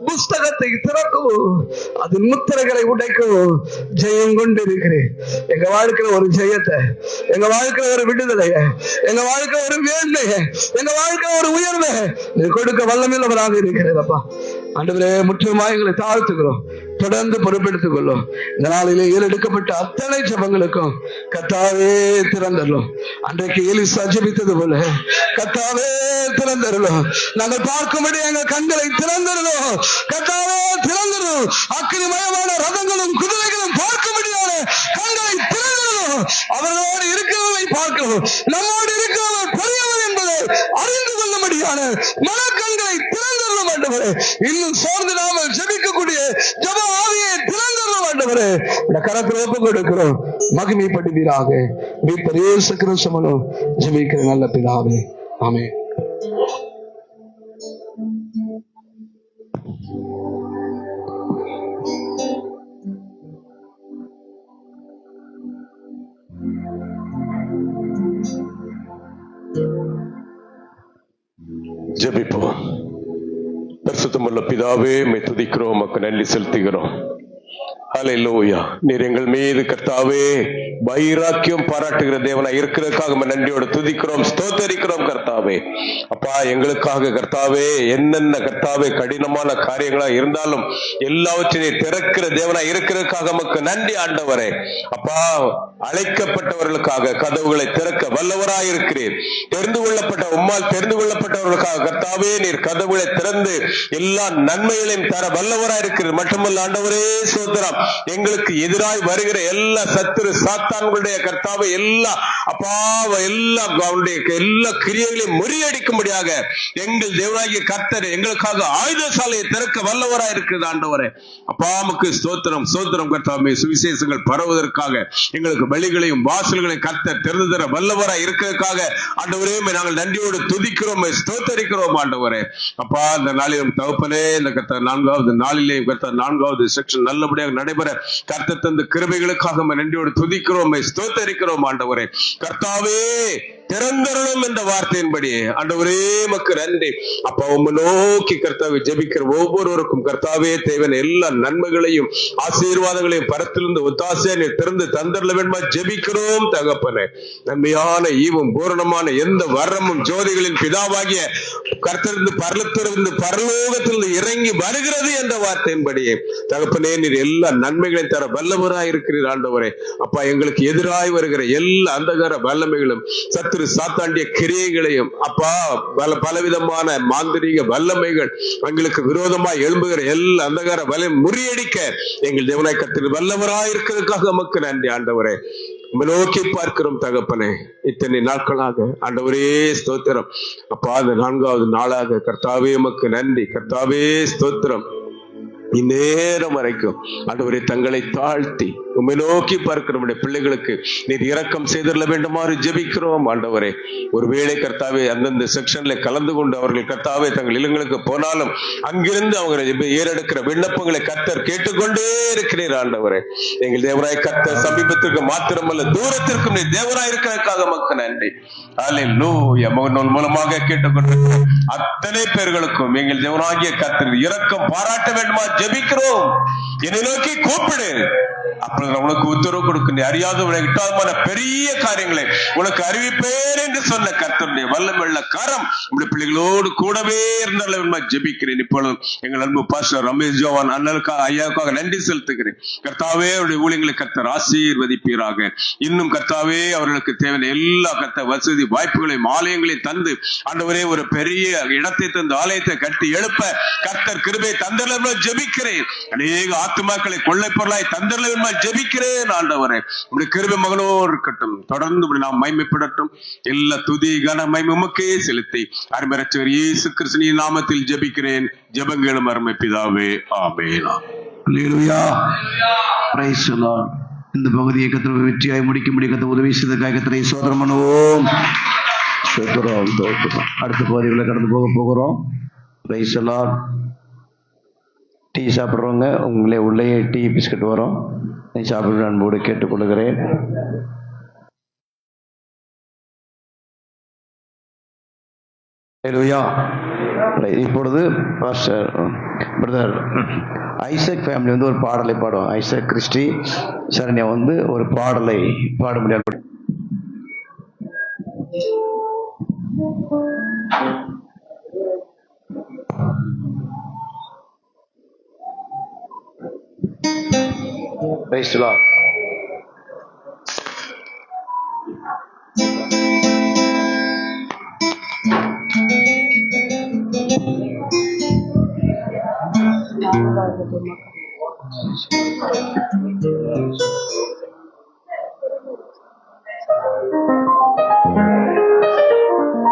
புஸ்தகத்தை திறக்கவும், அதன் முத்திரைகளை உடைக்கவும் ஜெயம் கொண்டிருக்கிறேன். எங்க வாழ்க்கையில ஒரு ஜெயத்தை, எங்க வாழ்க்கையில ஒரு விடுதலைய, எங்க வாழ்க்கையில ஒரு மேன்மைய, எங்க வாழ்க்கையில ஒரு உயர்வை கொடுக்க வல்லமையுள்ளவராக இருக்கிறேன்ப்பா. ஆண்டவரே, முற்றிலுமா எங்களை தாழ்த்துக்கிறோம், தொடர்ந்து பொறுப்பெடுத்துக் கொள்ளும். இந்த நாளிலே ஏறெடுக்கப்பட்ட அத்தனை ஜெபங்களுக்கும் கர்த்தாவே திறந்தருளும். அன்றைக்கு எலிசா ஜெபித்தது போல கர்த்தாவே திறந்தருளும். நாங்கள் பார்க்கும்படி எங்கள் கண்களை திறந்தருளும். கர்த்தாவே திறந்தருளும். அக்கினிமயமான ரதங்களும் குதிரைகளும் பார்க்கும்படியான கண்களை திறந்தருளும். அவர்களோடு இருக்கிறவரை பார்க்கவும், நம்மோடு இருக்கிறவர் பெரியவர் என்பதை அறிந்து கொள்ளும்படியான மனக்கண்களை திறந்தருளும். ஆண்டவரே, இன்னும் சோர்ந்து நாமல் ஜெபிக்கக்கூடிய ஜெப ஆவியை திறந்தருளும். ஆண்டவரே, கரத்தில் ஒப்புக் கொடுக்கிறோம். மகிமைப்படுவீராக. மீட்பர் இயேசு கிறிஸ்து மூலம் ஜெபிக்கிற நல்ல பிதாவே, ஆமென். ஜெபிப்போம். பரிசுத்தமுள்ள பிதாவே, உம்மை துதிக்கிறோம், உமக்கு நன்றி செலுத்துகிறோம். ஹல்லேலூயா. நீர் எங்கள் மீது கர்த்தாவே வைராக்கியம் பாராட்டுகிற தேவனா இருக்கிறதுக்காக நன்றியோடு துதிக்கிறோம், ஸ்தோத்தரிக்கிறோம் கர்த்தாவே. அப்பா, எங்களுக்காக கர்த்தாவே என்னென்ன கர்த்தாவே கடினமான காரியங்களா இருந்தாலும் எல்லாவற்றையும் திறக்கிற தேவனா இருக்கிறதுக்காக நமக்கு நன்றி ஆண்டவரே. அப்பா, அழைக்கப்பட்டவர்களுக்காக கதவுகளை திறக்க வல்லவராயிருக்கிறீர். தெரிந்து கொள்ளப்பட்ட உம்மால் தெரிந்து கொள்ளப்பட்டவர்களுக்காக கர்த்தாவே நீர் கதவுகளை திறந்து எல்லா நன்மைகளையும் தர வல்லவராயிருக்கிறீர். மட்டுமல்ல ஆண்டவரே, ஸ்தோத்திரம். எங்களுக்கு எதிராய் வருகிற எல்லா சத்துரு சாத்தான்களுடைய கர்த்தாவை எல்லா அப்பாவை எல்லா கிரியைகளையும் முறியடிக்கும்படியாக எங்கள் தேவனாகிய கர்த்தர் எங்களுக்காக ஆயுதசாலையை திறக்க வல்லவராய் இருக்கிறது ஆண்டவரே. அப்பா, நமக்கு ஸ்தோத்திரம் ஸ்தோத்திரம் கர்த்தாவே. சுவிசேஷங்கள் பரவுவதற்காக எங்களுக்கு வழிகளையும் வாசல்களையும் கர்த்தர் திறந்து தர வல்லவராய் இருக்கிறதுக்காக ஆண்டவரே நாங்கள் நன்றியோடு துதிக்கிறோம், ஸ்தோத்தரிக்கிறோம் ஆண்டவரே. அப்பா, இந்த நாளிலும் தகப்பனே, இந்த கர்த்தர் 4வது நாளிலேயும் கர்த்தர் 4வது செக்ஷன் நல்லபடியாக நடைபெற கர்த்தர் தந்த கிருபைகளுக்காக நன்றியோடு துதிக்கிறோம், ஸ்தோத்தரிக்கிறோம் ஆண்டவரே. கர்த்தாவே, திறந்தருளும் என்ற வார்த்தையின்படி ஆண்டவரே மக்கு நன்றி. அப்பா, உம்மை நோக்கி கர்த்தாவே ஜெபிக்கிற ஒவ்வொருவருக்கும் கர்த்தாவே தேவையான எல்லா நன்மைகளையும் ஆசீர்வாதங்களையும் பரத்திலிருந்து ஒத்தாசையா நீர் திறந்து தந்தரல வேண்டுமா ஜெபிக்கிறோம் தகப்பனே. நன்மையான ஈவும் பூரணமான எந்த வரமும் ஜோதிகளின் பிதாவாகிய கர்த்தரிருந்து பரலத்திலிருந்து பரலோகத்திலிருந்து இறங்கி வருகிறது என்ற வார்த்தையின்படியே தகப்பனே நீர் எல்லா நன்மைகளையும் தர வல்லவராய் இருக்கிறீர் ஆண்டவரே. அப்பா, எங்களுக்கு எதிராய் வருகிற எல்லா அந்தகார வல்லமைகளும் சத்துரு சாத்தாண்டிய கிரியைகளையும் அப்பா பலவிதமான மாந்திரீக வல்லமைகள் எங்களுக்கு விரோதமாய் எழும்புகிற எல்லா அந்தகார வல்ல முறியடிக்க எங்கள் தேவனாய் கர்த்தர் வல்லவராய் இருக்கிறதுக்காக நமக்கு நன்றி ஆண்டவரே. நோக்கி பார்க்கிறோம் தகப்பனே. இத்தனை நாட்களாக ஆண்டவரே ஸ்தோத்திரம். அப்பா, அந்த 4வது நாளாக கர்த்தாவே உமக்கு நன்றி. கர்த்தாவே ஸ்தோத்திரம். இந்நேரம் வரைக்கும் ஆண்டவரே தங்களை தாழ்த்தி உம்மை நோக்கி பார்க்கிற பிள்ளைகளுக்கு நீர் இரக்கம் செய்திட வேண்டுமாறு ஜெபிக்கிறோம் ஆண்டவரே. ஒருவேளை கர்த்தாவே அந்தந்த செக்ஷன்ல கலந்து கொண்டு அவர்கள் கர்த்தாவே தங்கள் இல்லங்களுக்கு போனாலும் அங்கிருந்து அவங்க ஏறெடுக்கிற விண்ணப்பங்களை கர்த்தர் கேட்டுக்கொண்டே இருக்கிறீர் ஆண்டவரே. எங்கள் தேவராய் கர்த்தர் சமீபத்திற்கு மாத்திரமல்ல தூரத்திற்கும் நீர் தேவராய் இருக்கிறதுக்காக மக்கள் நன்றி. அல்லேலூயா. மகன் மூலமாக கேட்டுக்கொண்டிருக்கிற அத்தனை பேர்களுக்கும் எங்கள் தேவனாகிய கர்த்தர் இரக்கம் பாராட்ட வேண்டுமா ஜெபிக்கிறோம். என்னை நோக்கி கூப்பிடு, அப்பொழுது உனக்கு உத்தரவு கொடுக்க அறியாத இட்டாதமான பெரிய காரியங்களை உனக்கு அறிவிப்பேன் என்று சொன்ன கர்த்தருடைய வல்லமையுள்ள கரம் நம்முடைய பிள்ளைகளோடு கூடவே இருந்தாலும் ஜெபிக்கிறேன். இப்பொழுதும் எங்கள் அன்பு பாஸ்டர் ரமேஷ் ஜோவான் அண்ணனுக்காக ஐயாவுக்காக நன்றி செலுத்துகிறேன். கர்த்தாவே அவருடைய ஊழியங்களை கர்த்தர் ஆசீர்வதிப்பீராக. இன்னும் கர்த்தாவே அவர்களுக்கு தேவையான எல்லா கர்த்தர் வசதி வாய்ப்புகளையும் ஆலயங்களையும் தந்து ஆண்டவரே ஒரு பெரிய இடத்தை தந்து ஆலயத்தை கட்டி எழுப்ப கர்த்தர் கிருபை தந்தரல ஜெபிக்கிறேன். அநேக ஆத்துமாக்களை கொள்ளை பொருளாய் தந்தரல ஜெபிக்கிறேன் ஆண்டவரே. உடைய கிருபை மகனோடு இருக்கட்டும். தொடர்ந்து நாம் மகிமைப்படட்டும். எல்லா துதி கன மகிமை உமக்கே செலுத்தி அருமை இரட்சகர் இயேசு கிறிஸ்துவின் நாமத்தில் ஜெபிக்கிறேன். ஜெபங்களும் அருமை பிதாவே, ஆமென். அல்லேலூயா. Praise the Lord. இந்த பகுதியை கர்த்தர் வெற்றியாய் முடிக்கும்படி கர்த்தர் உதவி செய்ததற்காக கர்த்தரை ஸ்தோத்திரம் பண்ணுவோம். அடுத்த பகுதிகளை கடந்து போகிறோம். Praise the Lord. டீ சாப்பிட்றவங்க உங்களே உள்ளே டீ பிஸ்கட் வரும், நீ சாப்பிட அன்போடு கேட்டுக்கொள்கிறேன். இப்பொழுது பாஸ்டர் பிரதர் ஐசக் ஃபேமிலி வந்து ஒரு பாடலை பாடுவோம். ஐசக் கிறிஸ்டி சரண்யா வந்து ஒரு பாடலை பாட முடியாது. Praise the Lord.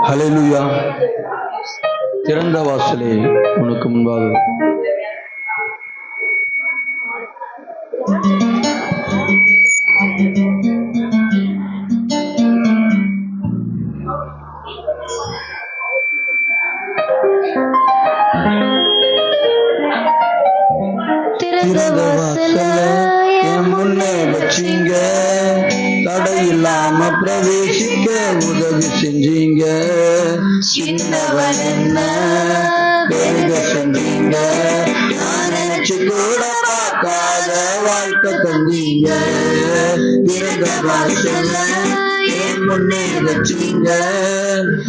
Hallelujah. திறந்த வாசலே உனக்கு முன்பாக முன்னே வச்சிங்க, தடையில்லாம பிரவேசிக்க உதவி செஞ்சீங்க. சின்னவன் என்ன வேக செஞ்சீங்க, நான் நினைச்சு கூட பார்க்காத வாழ்க்கை வாழ்க்கை தந்தீங்க. திறந்த வாசல்ல என் முன்னே வச்சீங்க.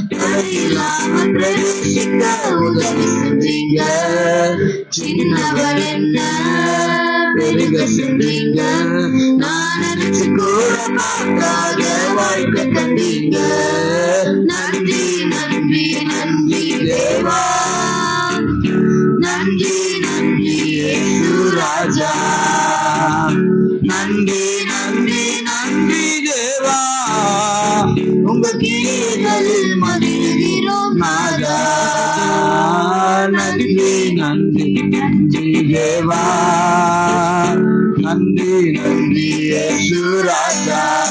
தடையில்லாம பிரவேசிக்க உதவி செஞ்சீங்க. சின்னவர் என்ன பெருக செஞ்சீங்க. நான் நினைச்சு கூட பார்க்காத வாழ்க்கை தந்தீங்க. நன்றி நன்றி நன்றி தேவா. நன்றி நன்றி இயேசு ராஜா. நன்றி நன்றி நன்றி தேவா. உங்க கிரியைகளில் மகிழ்கிறோம் நாதா. நன்றி நன்றி நன்றி தேவா. நன்றி நன்றி இயேசு ராஜா.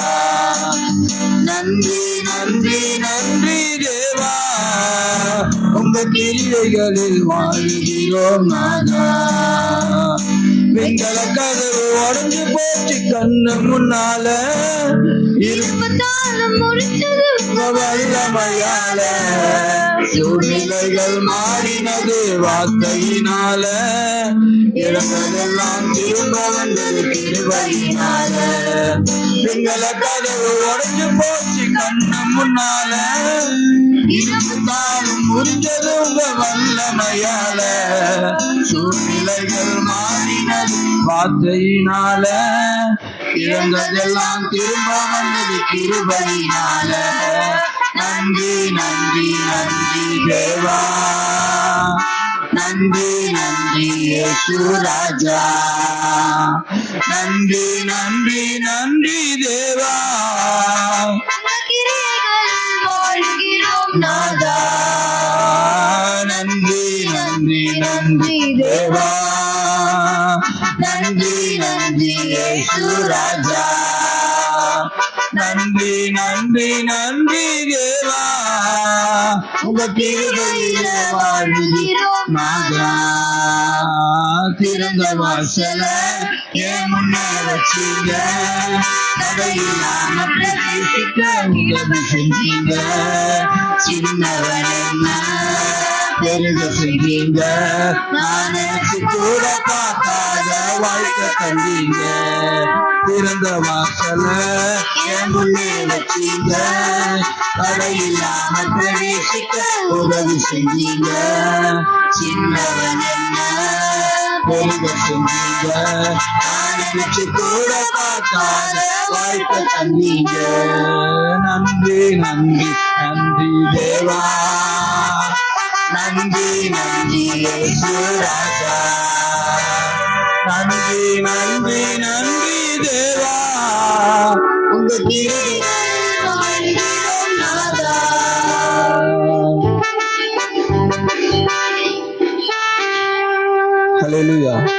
நன்றி நன்றி நன்றி தேவா. உங்க கிரியைகளில் வாழ்கிறோம் நாதா. வெங்கல கதவு உடஞ்சு போச்சு கண்ணு முன்னால. இருபத்தாலும் முடிச்சது உங்க வல்லமையால. சூழ்நிலைகள் மாறினது வார்த்தையினால. இழந்ததெல்லாம் திரும்ப வந்தது கிருபையினால. வெங்கல கதவு உடஞ்சு போச்சு கண்ணு முன்னால. இருபத்தாலும் முடிஞ்சது உங்க வல்லமையால. சூழ்நிலைகள் மாறினது வார்த்தையினால. இழந்ததெல்லாம் திரும்ப வந்தது கிருபையினால. நன்றி நன்றி நன்றி தேவா. நன்றி நன்றி இயேசு ராஜா. நன்றி நன்றி நன்றி தேவா. நாதா. நன்றி நன்றி நன்றி தேவா. நன்றி நன்றி இயேசு ராஜா. நன்றி நன்றி நன்றி தேவா. உங்க கிருபையில வாழ்கிறோம் நாதா. திறந்த வாசல என் முன்னே வச்சீங்க. தடையில்லாம பிரவேசிக்க உதவி செஞ்சீங்க. சின்னவன் என்ன பெருக செஞ்சீங்க. நான் நினைச்சு கூட பார்க்காத வாழ்க்கை தந்தீங்க. திறந்த வாசல என் முன்னே வச்சீங்க. தடையில்லாம பிரவேசிக்க உதவி செஞ்சீங்க. சின்னவன் என்ன பெருக செஞ்சீங்க. நான் நினைச்சு கூட பார்க்காத வாழ்க்கை தந்தீங்க. நன்றி நன்றி நன்றி தேவா. நன்றி நன்றி இயேசு ராஜா. நன்றி நன்றி நன்றி தேவா. உங்க கிருபையில வாழ்கிறோம் நாதா. ஹல்லேலூயா.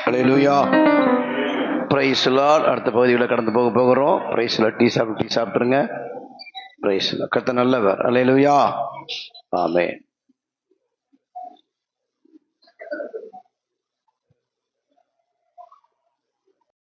ஹல்லேலூயா. Praise Lord. அடுத்த பகுதியில் கடந்து போகிறோம். Praise Lord. டீ சாப்பிட்டுருங்க. Praise Lord. கர்த்தர் நல்லவர். ஹல்லேலூயா. ஆமென்.